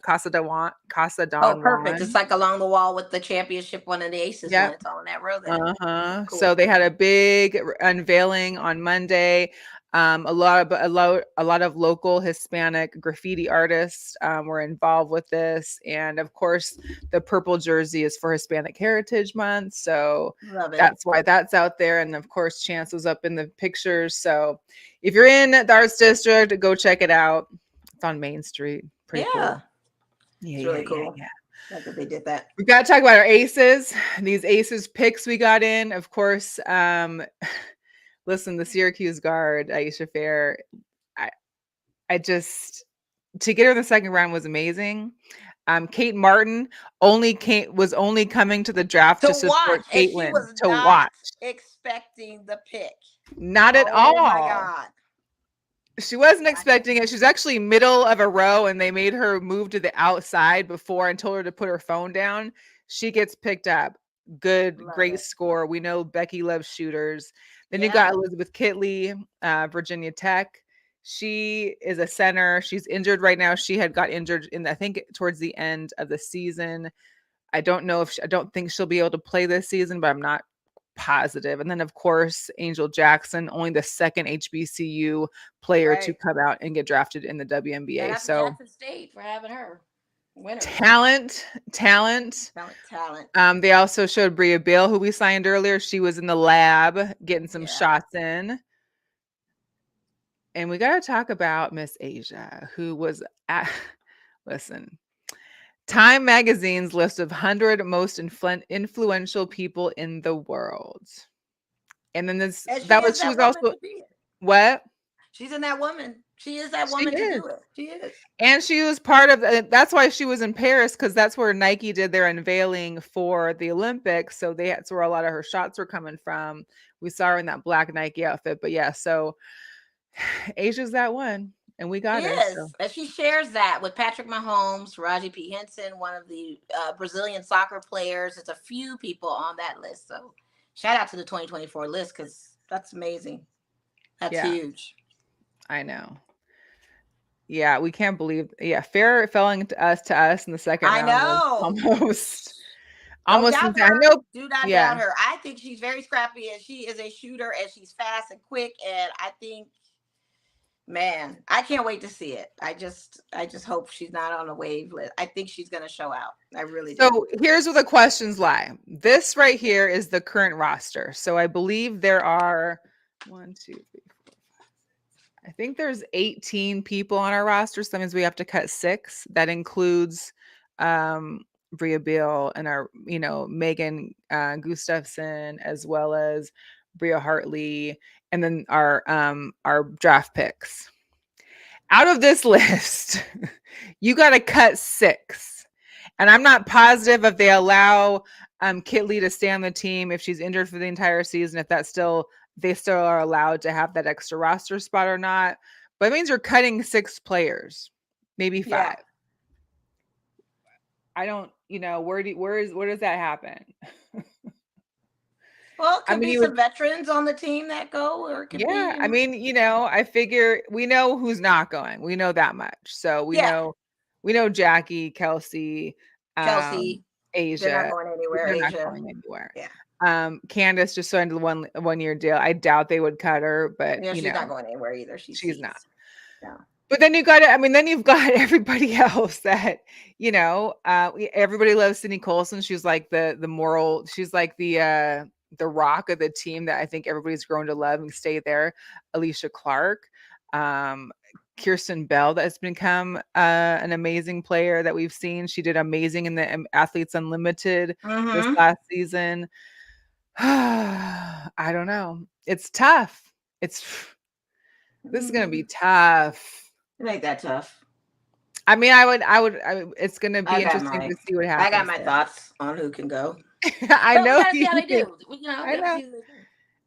perfect. It's like along the wall with the championship one and the Aces one. It's all on that road there. Cool. So they had a big unveiling on Monday. A lot of local Hispanic graffiti artists were involved with this, and of course, the purple jersey is for Hispanic Heritage Month, so that's why that's out there. And of course, Chance was up in the pictures. So if you're in the Arts District, go check it out. It's on Main Street. Pretty cool. Yeah, it's really cool. Yeah. Like that they did that. We got to talk about our Aces. These Aces picks we got in, of course. Listen, the Syracuse guard, Aisha Fair, I just, to get her in the second round was amazing. Kate Martin was only coming to the draft to support Caitlin to watch. Expecting the pick. Not at all. Oh my God. She wasn't expecting it. She's actually middle of a row, and they made her move to the outside before and told her to put her phone down. She gets picked up. Great score. We know Becky loves shooters. Then you got Elizabeth Kitley, Virginia Tech. She is a center. She's injured right now. She had got injured I think towards the end of the season. I don't think she'll be able to play this season, but I'm not positive. And then, of course, Angel Jackson, only the second HBCU player to Right. come out and get drafted in the Shout WNBA. out to So Jackson State for having her. Winners. talent. Talent. They also showed Bria Bill, who we signed earlier. She was in the lab getting some Yeah. shots in. And we got to talk about Miss Asia, who was at, listen, Time Magazine's list of 100 most influential people in the world. And then And she was also, what? She's in that woman. She is that She woman to is. do it. She is. And she was part of, that's why she was in Paris, because that's where Nike did their unveiling for the Olympics. So that's where a lot of her shots were coming from. We saw her in that black Nike outfit. But yeah, so Asia's that one. And we got her. So. And she shares that with Patrick Mahomes, Raji P. Henson, one of the Brazilian soccer players. There's a few people on that list. So shout out to the 2024 list, because that's amazing. That's huge. I know. Yeah, we can't believe. Yeah, Fair fell to us in the second round. I know. Almost. Don't doubt her. Do not doubt her. I think she's very scrappy, and she is a shooter, and she's fast and quick. And I think, man, I can't wait to see it. I just hope she's not on a wave list. I think she's going to show out. I really do. So here's where the questions lie. This right here is the current roster. So I believe there are 1, 2, 3, 4, 5. I think there's 18 people on our roster. So that means we have to cut 6. That includes Bria Beal and our, Megan Gustafson, as well as Bria Hartley, and then our draft picks. Out of this list, you got to cut 6. And I'm not positive if they allow Kitley to stay on the team if she's injured for the entire season, if they still are allowed to have that extra roster spot or not. But it means you're cutting 6 players, maybe 5. Yeah. I don't, where does that happen? Well, it could be some veterans on the team that go, or it could be. I mean, I figure we know who's not going. We know that much. So we know Jackie, Kelsey, Asia. They're not going anywhere. They're not going anywhere. Yeah. Candace just signed a 1-year deal. I doubt they would cut her, but she's not going anywhere either. She's not. No. But then you've got everybody else that, everybody loves Sydney Colson. She's like the moral, she's like the rock of the team that I think everybody's grown to love and stay there. Alicia Clark, Kirsten Bell, that has become an amazing player that we've seen. She did amazing in the Athletes Unlimited this last season. I don't know. It's tough. This is going to be tough. It ain't that tough. I mean, it's going to be interesting to see what happens. I got my thoughts on who can go. I know. See how they do. I know.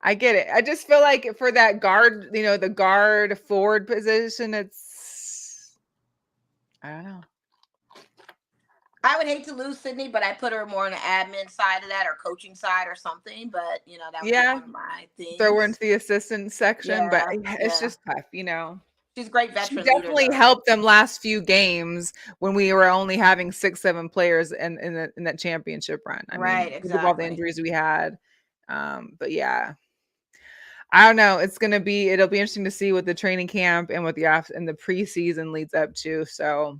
I get it. I just feel like for that guard, the guard forward position, I don't know. I would hate to lose Sydney, but I put her more on the admin side of that, or coaching side or something. But that would be one of my things. Throw her into the assistant section, but it's just tough, She's a great veteran. She definitely helped them last few games when we were only having 6-7 players in that championship run. I mean, exactly. With all the injuries we had. But yeah, I don't know. It'll be interesting to see what the training camp and what the preseason leads up to. So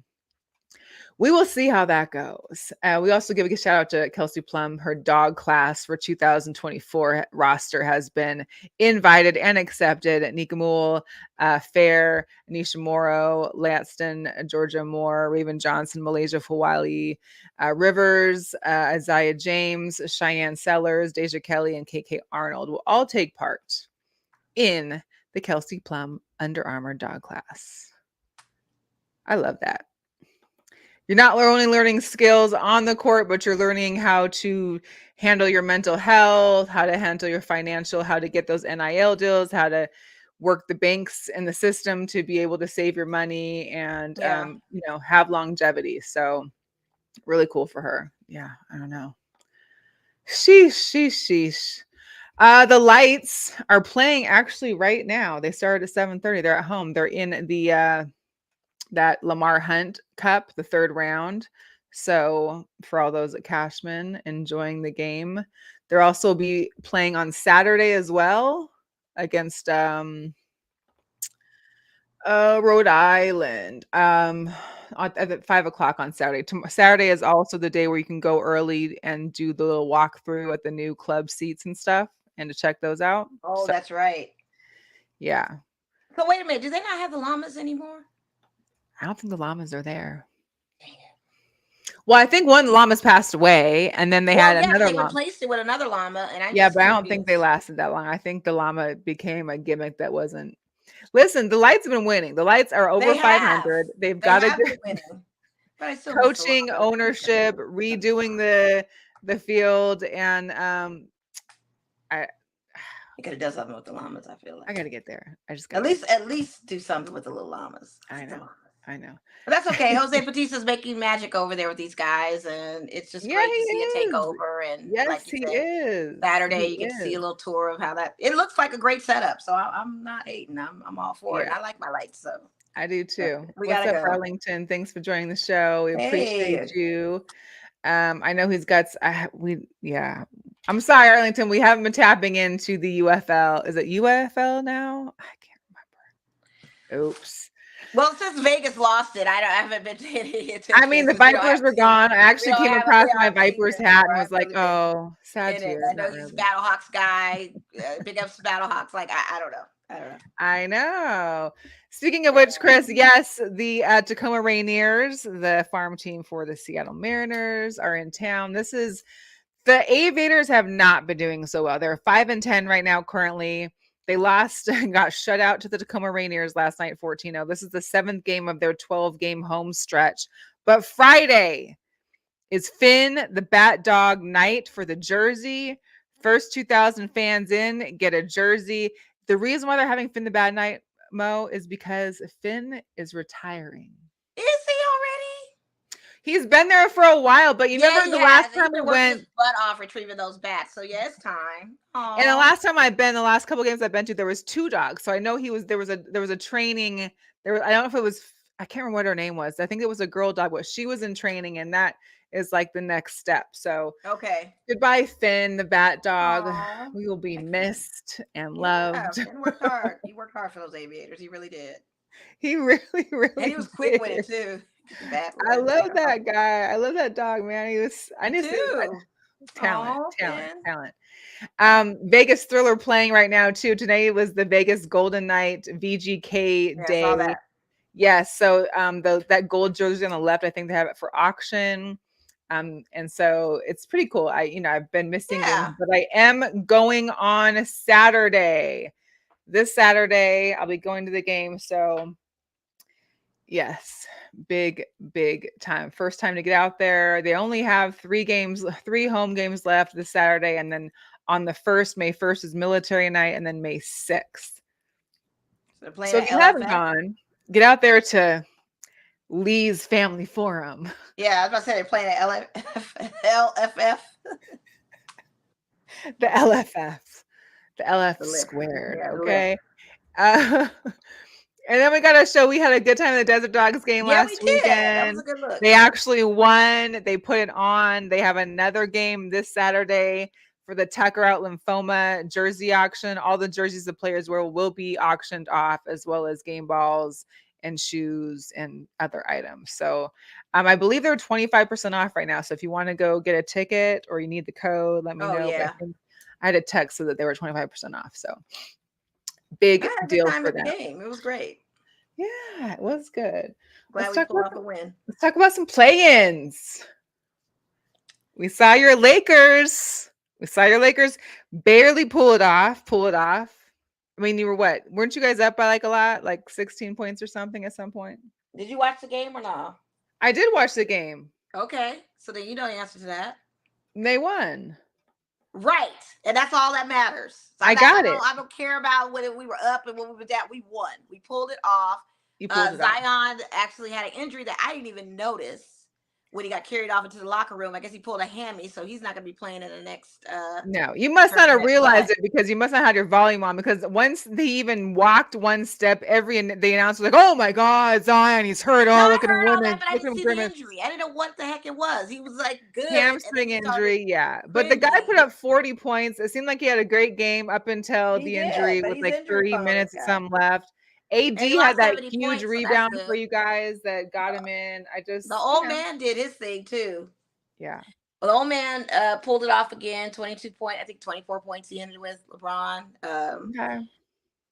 we will see how that goes. We also give a shout out to Kelsey Plum. Her dog class for 2024 roster has been invited and accepted. Nika Moole, Fair, Anisha Morrow, Lanston, Georgia Moore, Raven Johnson, Malaysia Fawali, Rivers, Isaiah James, Cheyenne Sellers, Deja Kelly, and KK Arnold will all take part in the Kelsey Plum Under Armour dog class. I love that. You're not only learning skills on the court, but you're learning how to handle your mental health, how to handle your financial, how to get those NIL deals, how to work the banks and the system to be able to save your money and, have longevity. So really cool for her. Yeah, I don't know. Sheesh. The Lights are playing actually right now. They started at 7:30. They're at home. They're in the that Lamar Hunt Cup, the 3rd round. So for all those at Cashman enjoying the game, They'll also be playing on Saturday as well against Rhode Island. At 5 o'clock on Saturday. Saturday is also the day where you can go early and do the little walkthrough at the new club seats and stuff, and to check those out. Oh, So, that's right. yeah. So wait a minute, do they not have the llamas anymore? I don't think the llamas are there. Well, I think one llama's passed away, and then they Well, had yeah, another they llama. replaced it with another llama, and I'm Yeah, just but I don't think they curious. lasted that long. I think the llama became a gimmick that wasn't. Listen, the Lights have been winning. The Lights are over They have. 500. They've They got a have good been winning. But I still miss the coaching, llamas. ownership, redoing the field, and I You could have done something with the llamas, I feel I like. gotta get there. I just At gotta. least do something with the little llamas. I The know. llamas. I know. But that's okay. Jose Batista's making magic over there with these guys, and it's just Yeah, great to see a he is. takeover. And Yes, like you he said, is. Saturday He you get to see a is. little tour of how that. It looks like a great setup, so I'm not hating. I'm all for it. Yeah, I like my lights, so I do but too. we What's gotta up, go. Arlington? Thanks for joining the show. We appreciate Hey, you. I know he's got yeah. I'm sorry, Arlington. We haven't been tapping into the UFL. Is it UFL now? I can't remember. Oops. well, since Vegas lost it, I haven't been paying any I attention mean, the because we don't Vipers have were teams. gone. I actually came across We don't my have teams Vipers hat anymore. and I was haven't like, really been oh, sad in it. tears. I know Not he's a really. Battlehawks guy. Big ups to Battlehawks. Like I don't know. I don't know. I know. Speaking of which, Chris, yes, the Tacoma Rainiers, the farm team for the Seattle Mariners, are in town. The Aviators have not been doing so well. They're 5-10 right now currently. They lost and got shut out to the Tacoma Rainiers last night, 14-0. This is the 7th game of their 12-game home stretch. But Friday is Finn the Bat Dog night for the jersey. First 2,000 fans in get a jersey. The reason why they're having Finn the Bat night, Mo, is because Finn is retiring. Is he already? He's been there for a while, but you Yeah, remember he the has. last And time he's we been working went, his butt off retrieving those bats. So yeah, it's time. and the Aw. last time I've been, the last couple games I've been to, there was 2 dogs. So I know there was a training. I don't know if it was, I can't remember what her name was. I think it was a girl dog, but she was in training, and that is like the next step. So Okay. goodbye, Finn, the Bat Dog. Aw. We will be I can't. missed and Yeah, loved. and worked hard. He worked hard for those Aviators. He really did. He really, And he really was quick with did. it too. Get the bat I right love there. that guy. I love that dog, man. I Me just too. talent, Aw, talent, Finn. talent. Vegas Thriller playing right now too. Today was the Vegas Golden Knight VGK Yeah, I saw day. that. Yes, so that gold jersey on the left, I think they have it for auction. And so it's pretty cool. I've been missing Yeah. games, but I am going on Saturday. This Saturday, I'll be going to the game. So yes, big time. First time to get out there. They only have 3 home games left this Saturday, and then on the May 1st is military night, and then May 6th. So playing So at if you haven't LFF. gone, get out there to Lee's Family Forum. Yeah, I was about to say they're playing at LFF. The LFF. The LF The lift. squared. Yeah, the Okay. And then we got to show we had a good time in the Desert Dogs game Yeah, we last did. That weekend. was a good look. They actually won. They put it on. They have another game this Saturday for the Tucker Out Lymphoma jersey auction. All the jerseys the players wear will be auctioned off, as well as game balls and shoes and other items. So I believe they're 25% off right now. So if you want to go get a ticket or you need the code, let me Oh, know. But yeah. I had a text so that they were 25% off. So I big had a good deal time for at the them. game. It was great. Yeah, it was good. Glad we pulled off a win. Let's talk about some play-ins. We saw your Lakers. Barely pull it off. I mean, you were what? Weren't you guys up by like a lot? Like 16 points or something at some point? Did you watch the game or not? I did watch the game. Okay. So then you know the answer to that. They won. Right. And that's all that matters. So I got it. I don't care about whether we were up and when we were down. We won. We pulled it off. You pulled it off. Zion actually had an injury that I didn't even notice. when he got carried off into the locker room. I guess he pulled a hammy, so he's not going to be playing in the next. No, you must not have tournament, realized but- it because you must not have had your volume on. Because once he even walked one step, the announcer was like, "Oh my God, Zion, he's hurt! Oh, No, look I at him heard all that, grimace! but I Look at didn't him see the grimace!" injury. I didn't know what the heck it was. He was like good. and then Hamstring he started injury, yeah. But the guy cringing. put up 40 points. It seemed like he had a great game up until He the did, injury but with he's like injury 30 prone, minutes this and guy. some left. AD And he had lost that 70 huge points, so that's rebound for good. you guys that got him in. I just, The old man did his thing too. yeah. Well, the old man pulled it off again. 22 points. I think 24 points he ended with LeBron. Okay.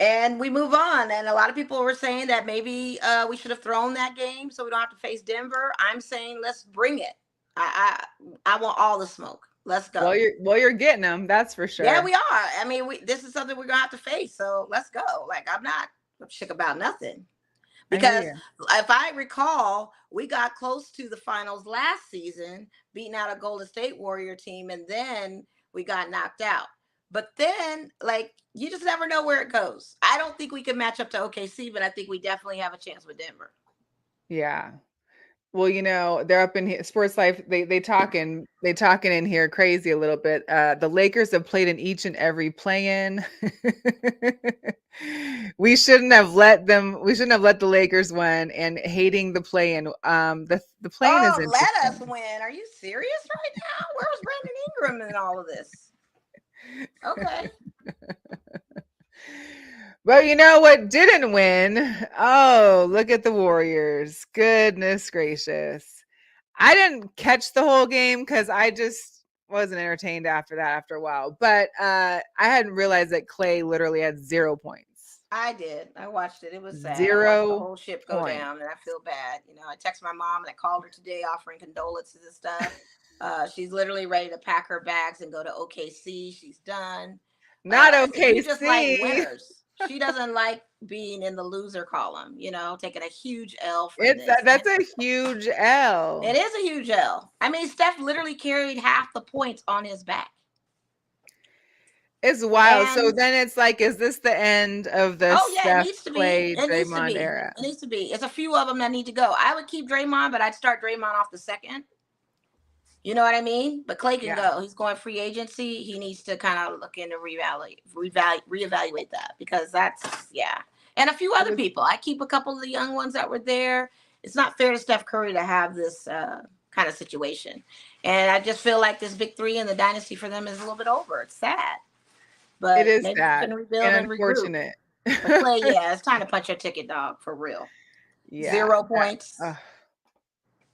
And we move on. And a lot of people were saying that maybe we should have thrown that game so we don't have to face Denver. I'm saying let's bring it. I want all the smoke. Let's go. Well, you're getting them. That's for sure. Yeah, we are. I mean, this is something we're gonna have to face. So let's go. Like I'm not shook about nothing. Because if I recall, we got close to the finals last season, beating out a Golden State Warrior team, and then we got knocked out. But then, like, you just never know where it goes. I don't think we can match up to OKC, but I think we definitely have a chance with Denver. Yeah. Well, they're up in here, Sports Life. They talking in here crazy a little bit. The Lakers have played in each and every play-in. We shouldn't have let the Lakers win, and hating the play-in. The play-in is let us interesting. win. Are you serious right now? Where's Brandon Ingram in all of this? Okay. But you know what didn't win? Oh, look at the Warriors. Goodness gracious. I didn't catch the whole game because I just wasn't entertained after a while. But I hadn't realized that Clay literally had 0 points. I did. I watched it. It was sad. 0 I watched the whole ship go points. down, and I feel bad. I texted my mom and I called her today offering condolences and stuff. She's literally ready to pack her bags and go to OKC. She's done. Not OKC. She just like winners. She doesn't like being in the loser column, taking a huge L for this. That's a huge L. It is a huge L. I mean, Steph literally carried half the points on his back. It's wild. So then it's like, is this the end of the Steph, Clay, Draymond era? It needs to be. It's a few of them that need to go. I would keep Draymond, but I'd start Draymond off the second. You know what I mean? But Clay can go. He's going free agency. He needs to kind of look into reevaluate that, because that's, and a few other people. I keep a couple of the young ones that were there. It's not fair to Steph Curry to have this kind of situation. And I just feel like this big three in the dynasty for them is a little bit over. It's sad. But it is maybe sad and unfortunate. But Clay, it's time to punch your ticket, dog, for real. 0 points.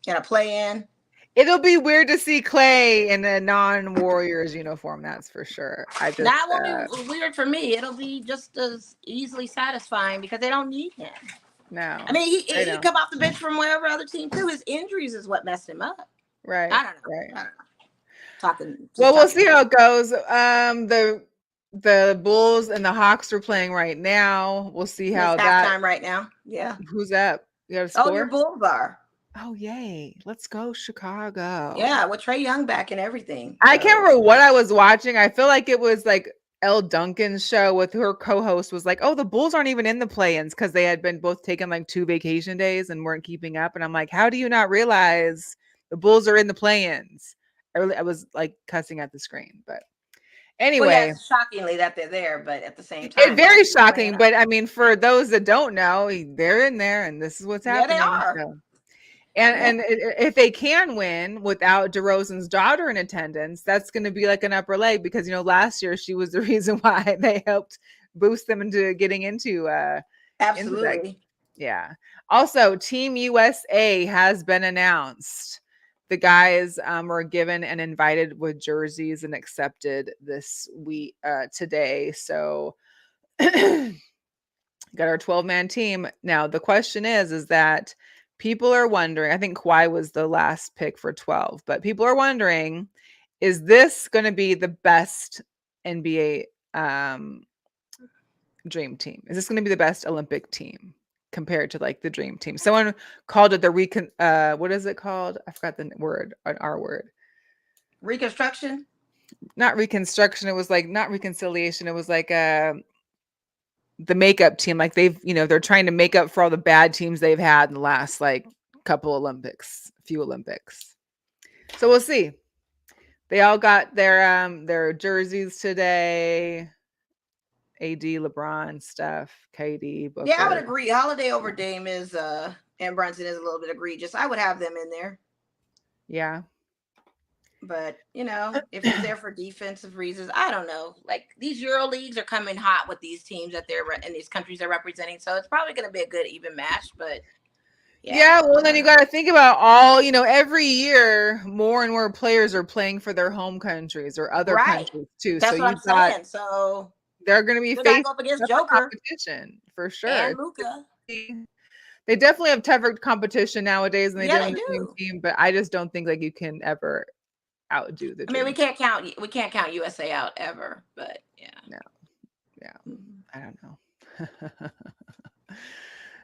Gonna play in. It'll be weird to see Clay in a non-Warriors uniform, that's for sure. That won't be weird for me. It'll be just as easily satisfying because they don't need him. No. I mean, he come off the bench from wherever other team too. His injuries is what messed him up. Right. I don't know. I don't know. We'll see how it goes. The Bulls and the Hawks are playing right now. We'll see how that halftime right now. Yeah. Who's up? You have a score? Oh, your Bulls are. Oh, yay. Let's go, Chicago. Yeah, with Trae Young back and everything. I can't remember what I was watching. I feel like it was like Elle Duncan's show with her co-host was like, oh, the Bulls aren't even in the play-ins because they had been both taking like 2 vacation days and weren't keeping up. And I'm like, how do you not realize the Bulls are in the play-ins? I was like cussing at the screen, but anyway. It's shockingly that they're there, but at the same time. It's very shocking, but I mean, for those that don't know, they're in there and this is what's happening. Yeah, they are. So. And if they can win without DeRozan's daughter in attendance, that's going to be like an upper leg because, last year she was the reason why they helped boost them into getting into absolutely. Yeah. Also, Team USA has been announced. The guys were given and invited with jerseys and accepted this week today. So got our 12-man team. Now the question is that people are wondering, I think Kawhi was the last pick for 12, but people are wondering, is this going to be the best NBA dream team? Is this going to be the best Olympic team compared to like the dream team? Someone called it the what is it called? I forgot the word, our word. Reconstruction? Not reconstruction. It was like, not reconciliation. It was like the makeup team, like they're trying to make up for all the bad teams they've had in the last like few Olympics. So we'll see. They all got their jerseys today. AD, LeBron, Steph, KD, Booker. Yeah, I would agree. Holiday over Dame is and Brunson is a little bit egregious. I would have them in there. Yeah. But if he's there for defensive reasons, I don't know. Like these Euro leagues are coming hot with these teams that they're in these countries they're representing, so it's probably going to be a good even match. But yeah, well, then you got to think about every year more and more players are playing for their home countries or other countries too. That's so what I'm saying. So they're going to be facing go up against Joker competition for sure. and Luka. They definitely have tougher competition nowadays than they did with the same do. team, but I just don't think like you can ever outdo the. I mean, we can't count USA out ever, but yeah. No. Yeah. I don't know.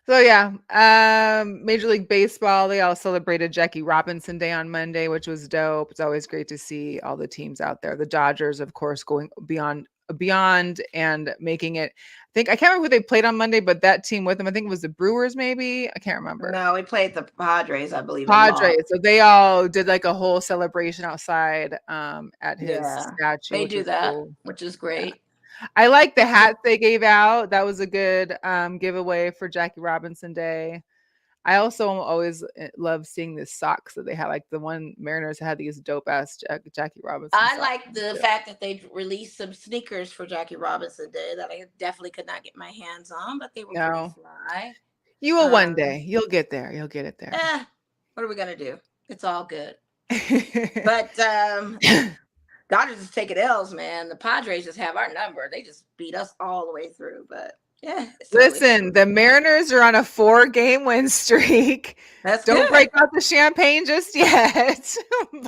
So yeah, Major League Baseball, they all celebrated Jackie Robinson Day on Monday, which was dope. It's always great to see all the teams out there. The Dodgers, of course, going beyond and making it. I can't remember who they played on Monday, but that team with them, I think it was the Brewers, maybe. I can't remember. No, we played the Padres, I believe. Padres. So they all did like a whole celebration outside at his statue. They do that, which is great. Yeah. I like the hats they gave out. That was a good giveaway for Jackie Robinson Day. I also always love seeing the socks that they have. Like the one Mariners had these dope ass Jackie Robinson. I like the fact that they released some sneakers for Jackie Robinson Day that I definitely could not get my hands on, but they were pretty fly. You will one day. You'll get there. You'll get it there. What are we gonna do? It's all good. But Dodgers just taking L's, man. The Padres just have our number. They just beat us all the way through. But yeah. Listen, the Mariners are on a 4-game win streak. Don't break out the champagne just yet.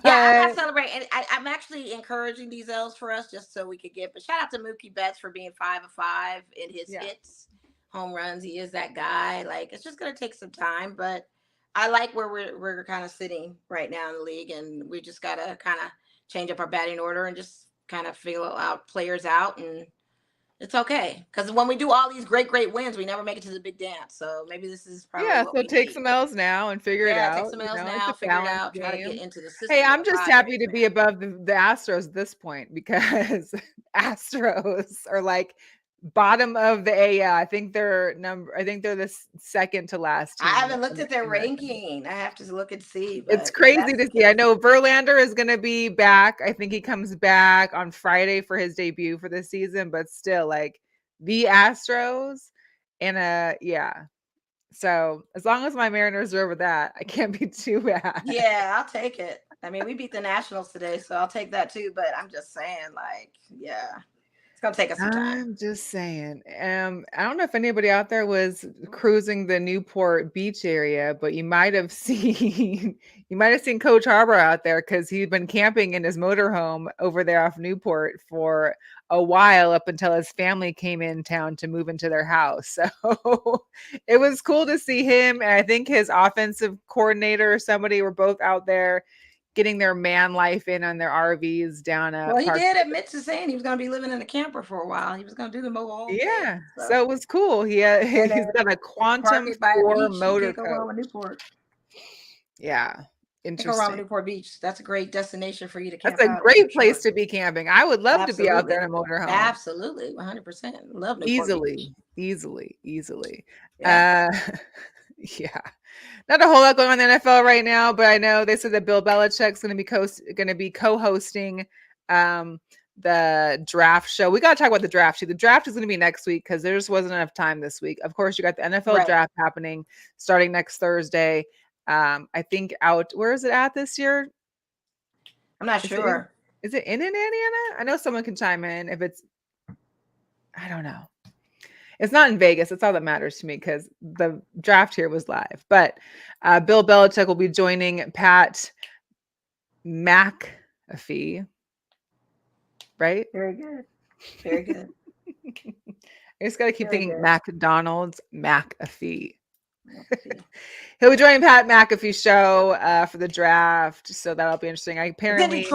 Yeah, I'm not celebrating. I'm actually encouraging these L's for us just so we could get. But shout out to Mookie Betts for being 5 of 5 in his hits, home runs. He is that guy. Like it's just gonna take some time, but I like where we're kind of sitting right now in the league, and we just gotta kind of change up our batting order and just kind of feel out players out, and it's okay because when we do all these great wins, we never make it to the big dance. So maybe this is probably so take some L's now and figure it out. Take some L's now, figure it out, try to get into the system. Hey, I'm just happy to be above the Astros at this point because Astros are like bottom of the AL. I think they're the second to last team. I haven't looked at their ranking. I have to look and see. It's crazy to see. I know Verlander is going to be back. I think he comes back on Friday for his debut for the season, but still like the Astros and So as long as my Mariners are over that, I can't be too bad. Yeah, I'll take it. I mean, we beat the Nationals today, so I'll take that too. But I'm just saying, like, yeah. Gonna take us some time. I'm just saying. I don't know if anybody out there was cruising the Newport Beach area, but you might have seen Coach Harbor out there because he'd been camping in his motorhome over there off Newport for a while up until his family came in town to move into their house. So it was cool to see him, and I think his offensive coordinator or somebody were both out there getting their man life in on their RVs down at. Well, he did admit to saying he was going to be living in a camper for a while. He was going to do the mobile home. Yeah, so it was cool. He's got a Quantum 4 motor coach. Yeah, interesting. Go around Newport Beach. That's a great destination for you to camp. That's a great place to be camping. I would love to be out there in a motorhome. Absolutely, 100%. Love Newport Beach. Easily. Yeah. Not a whole lot going on in the NFL right now, but I know they said that Bill Belichick's going to be co-hosting the draft show. We got to talk about the draft too. The draft is going to be next week because there just wasn't enough time this week. Of course, you got the NFL draft happening starting next Thursday. I think where is it at this year? I'm not sure. Is it in Indiana? I know someone can chime in if it's. I don't know. It's not in Vegas. That's all that matters to me because the draft here was live. But Bill Belichick will be joining Pat McAfee. Right? Very good. Very good. I just got to keep thinking McDonald's McAfee. He'll be joining Pat McAfee's show for the draft. So that'll be interesting. Apparently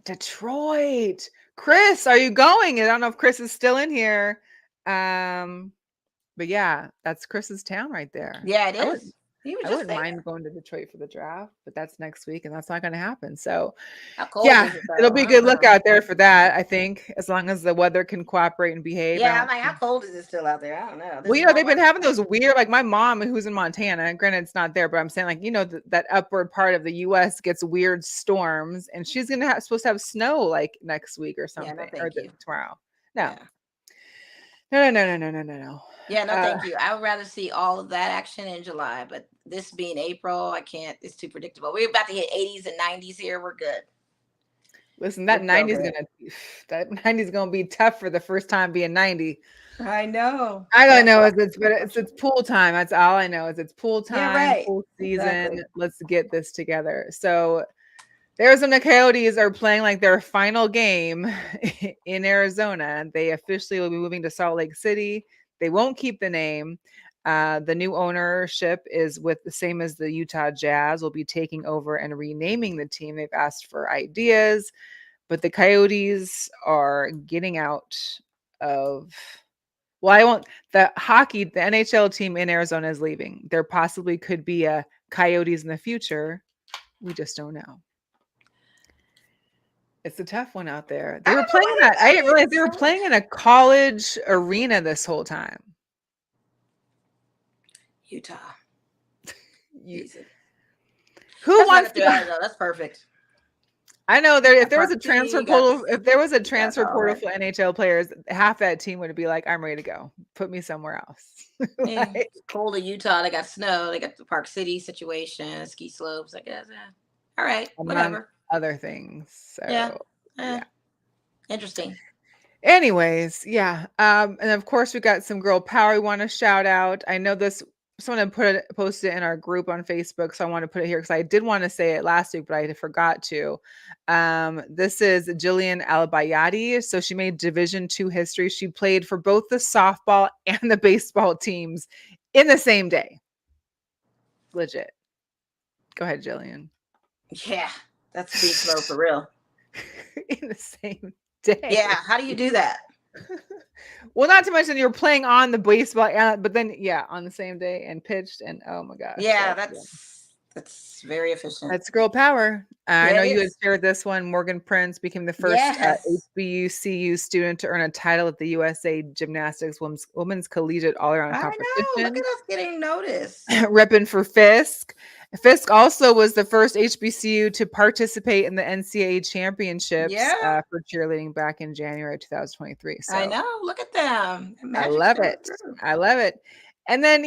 Detroit. Chris, are you going? I don't know if Chris is still in here. But yeah, that's Chris's town right there. Yeah, it is. He was I just wouldn't there. mind going to Detroit for the draft, but that's next week, and that's not going to happen. So, How cold yeah, is it it'll though? be I a don't good look know. out there for that. I think as long as the weather can cooperate and behave. I Yeah, I'm don't. like, how cold is it still out there? I don't know. This Well, is you know, they've warm been up. having those weird, like my mom, who's in Montana. Granted, it's not there, but I'm saying, like, you know, that upward part of the U.S. gets weird storms, and she's gonna have supposed to have snow like next week or Yeah, no, something, or thank you. tomorrow. No, Yeah. no, no, no, no, no, no, no. Yeah, no, Uh, thank you. I would rather see all of that action in July, but this being April, I can't. It's too predictable. We're about to hit 80s and 90s here. We're good. Listen, We're that so 90's good. gonna that 90's gonna be tough for the first time being 90. I know. I don't That's know. why. It's pool time. That's all I know is it's pool Yeah, time, right. pool Exactly. season. Let's get this together. So the Arizona Coyotes are playing like their final game in Arizona. They officially will be moving to Salt Lake City. They won't keep the name. The new ownership is with the same as the Utah Jazz will be taking over and renaming the team. They've asked for ideas, but the Coyotes are getting out of. Well, I won't. The NHL team in Arizona is leaving. There possibly could be a Coyotes in the future. We just don't know. It's a tough one out there. I They don't were know playing why that. I didn't realize they were it's playing in a college arena this whole time. Utah. You, Jesus. who That's right wants up there. to? Arizona. That's perfect. I know there. If there was Park a City, transfer you got portal, if there was a you got transfer all portal that. for NHL players, half that team would be like, "I'm ready to go. Put me somewhere else." Yeah, Like, it's cold in Utah. They got snow. They got the Park City situation, ski slopes. I guess. All right, among whatever. other things. Yeah. So Eh, yeah. interesting. Anyways, yeah. And of course we got some girl power we want to shout out. I know this someone posted it in our group on Facebook, so I want to put it here because I did want to say it last week, but I forgot to. This is Jillian Alabayati. So she made Division II history. She played for both the softball and the baseball teams in the same day. Legit. Go ahead, Jillian. Yeah, that's speed slow for real. In the same day. Yeah, how do you do that? Well, not to mention you're playing on the baseball, but then on the same day and pitched, and oh my gosh, Yeah, so, that's very efficient. that's girl power. I Yeah, know it you had is. shared this one. Morgan Prince became the first Yes. HBUCU student to earn a title at the USA Gymnastics Women's Collegiate All-Around I know. Look Competition. at us getting noticed. Repping for Fisk. Fisk also was the first HBCU to participate in the NCAA championships Yeah, for cheerleading back in January 2023. I So know. Look at them. I Magic's love coming it. through. I love it. And then,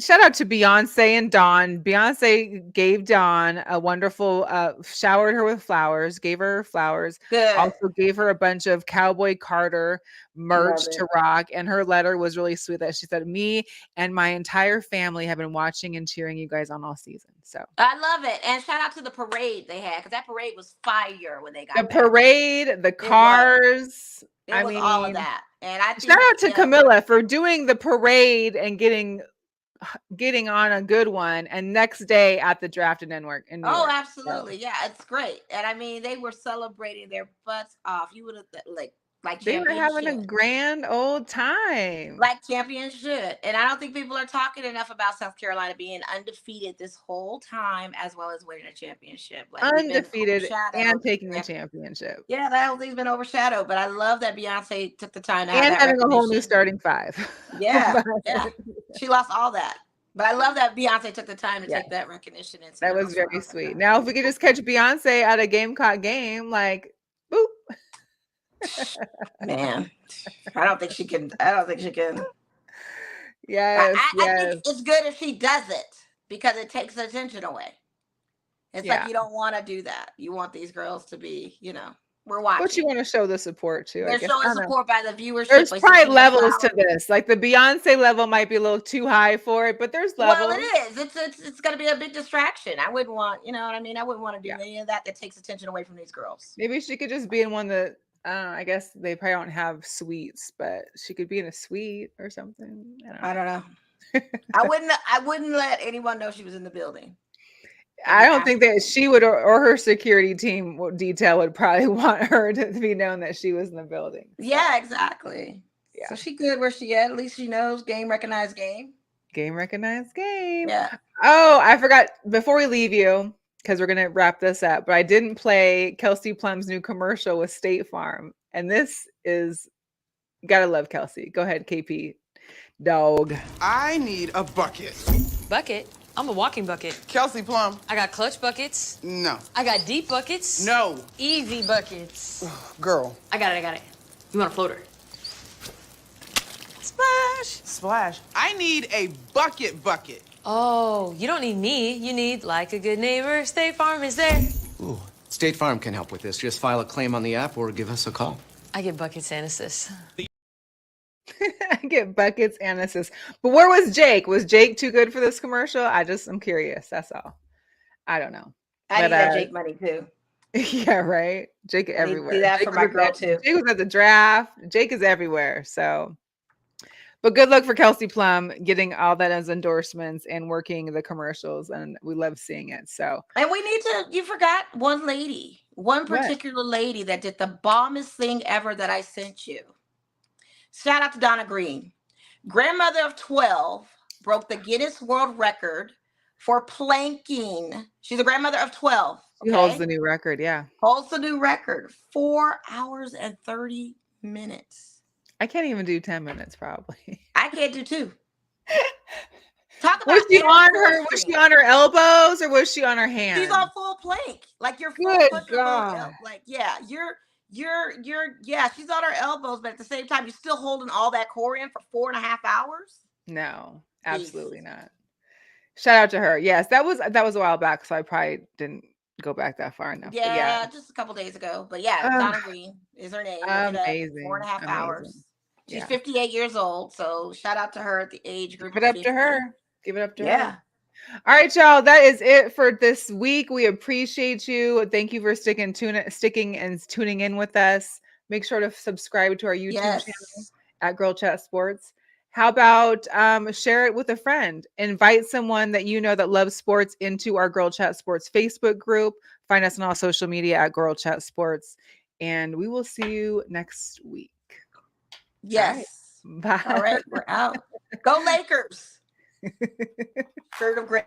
shout out to Beyonce and Dawn. Beyonce gave Dawn a wonderful, showered her with flowers, gave her flowers, Good. also gave her a bunch of Cowboy Carter merch Love it. to rock. And her letter was really sweet that she said, "Me and my entire family have been watching and cheering you guys on all season." So I love it. And shout out to the parade they had because that parade was fire when they the got back. parade, the It was. cars. It I was all of mean, that. And I shout think, out to Camilla for doing the parade and getting on a good one, and next day at the draft in New York. oh, So, absolutely. Yeah, it's great. And I mean, they were celebrating their butts off. You would have like they were having a championship. grand old time. Like championship. And I don't think people are talking enough about South Carolina being undefeated this whole time, as well as winning a championship. Like we've been Undefeated and overshadowed. taking the championship. Yeah, that whole thing's been overshadowed. But I love that Beyonce took the time to have And that having a whole new recognition. starting five. Yeah, yeah. She lost all that. But I love that Beyonce took the time to Yeah. take that recognition and That was very sweet. Now, if we could just catch Beyonce at a Gamecock game, like, boop. Man, I don't think she can. I don't think she can. Yes, I yes. think it's good if she does it because it takes attention away. It's Yeah. like you don't want to do that. You want these girls to be, we're watching. But you want to show the support too. They're I guess. I showing don't know. support by the viewership. There's by probably sending levels to flowers. this. Like the Beyonce level might be a little too high for it, but there's levels. Well, it is. It's going to be a big distraction. I wouldn't want, you know what I mean? I wouldn't want to do Yeah. any of that takes attention away from these girls. Maybe she could just be in one that I guess they probably don't have suites, but she could be in a suite or something. I don't know. I wouldn't let anyone know she was in the building. I don't think that she would, or her security team detail would probably want her to be known that she was in the building. So, Yeah, exactly. Yeah. So she good where she at. At least she knows game, recognized game. Game recognized game. Yeah. Oh, I forgot before we leave you, because we're gonna wrap this up, but I didn't play Kelsey Plum's new commercial with State Farm. And this is gotta love Kelsey. Go ahead, KP. Dog. I need a bucket. Bucket? I'm a walking bucket. Kelsey Plum. I got clutch buckets. No. I got deep buckets. No. Easy buckets. Girl. I got it. You want a floater? Splash! Splash. I need a bucket. Oh, you don't need me. You need, like a good neighbor, State Farm is there. Ooh, State Farm can help with this. Just file a claim on the app or give us a call. I get buckets and assist. I get buckets and assist. But where was Jake? Was Jake too good for this commercial? I'm curious. That's all. I don't know. I need that Jake money too. Yeah, right. Jake everywhere. Do that Jake for my girl too. Jake was at the draft. Jake is everywhere. So, but good luck for Kelsey Plum getting all that as endorsements and working the commercials, and we love seeing it. So, and we need to. You forgot one lady, one particular lady that did the bombest thing ever that I sent you. Shout out to Donna Green, grandmother of 12, broke the Guinness World Record for planking. She's a grandmother of 12. She holds the new record. Yeah, holds the new record. 4 hours and 30 minutes. I can't even do 10 minutes, probably. I can't do 2. Talk about was she on her elbows or was she on her hands? She's on full plank, like you're full. Good God. Like yeah, yeah. She's on her elbows, but at the same time, you're still holding all that core in for 4.5 hours. No, absolutely not. Shout out to her. Yes, that was a while back, so I probably didn't go back that far enough. Yeah, just a couple days ago. But yeah, Donna Green is her name. Amazing. 4.5 hours. She's 58 years old, so shout out to her at the age group. Give it up to her. Give it up to her. Yeah. All right, y'all. That is it for this week. We appreciate you. Thank you for sticking and tuning in with us. Make sure to subscribe to our YouTube channel at Girl Chat Sports. How about share it with a friend? Invite someone that you know that loves sports into our Girl Chat Sports Facebook group. Find us on all social media at Girl Chat Sports. And we will see you next week. Yes. All right. All right, we're out. Go Lakers. Shirt of gray.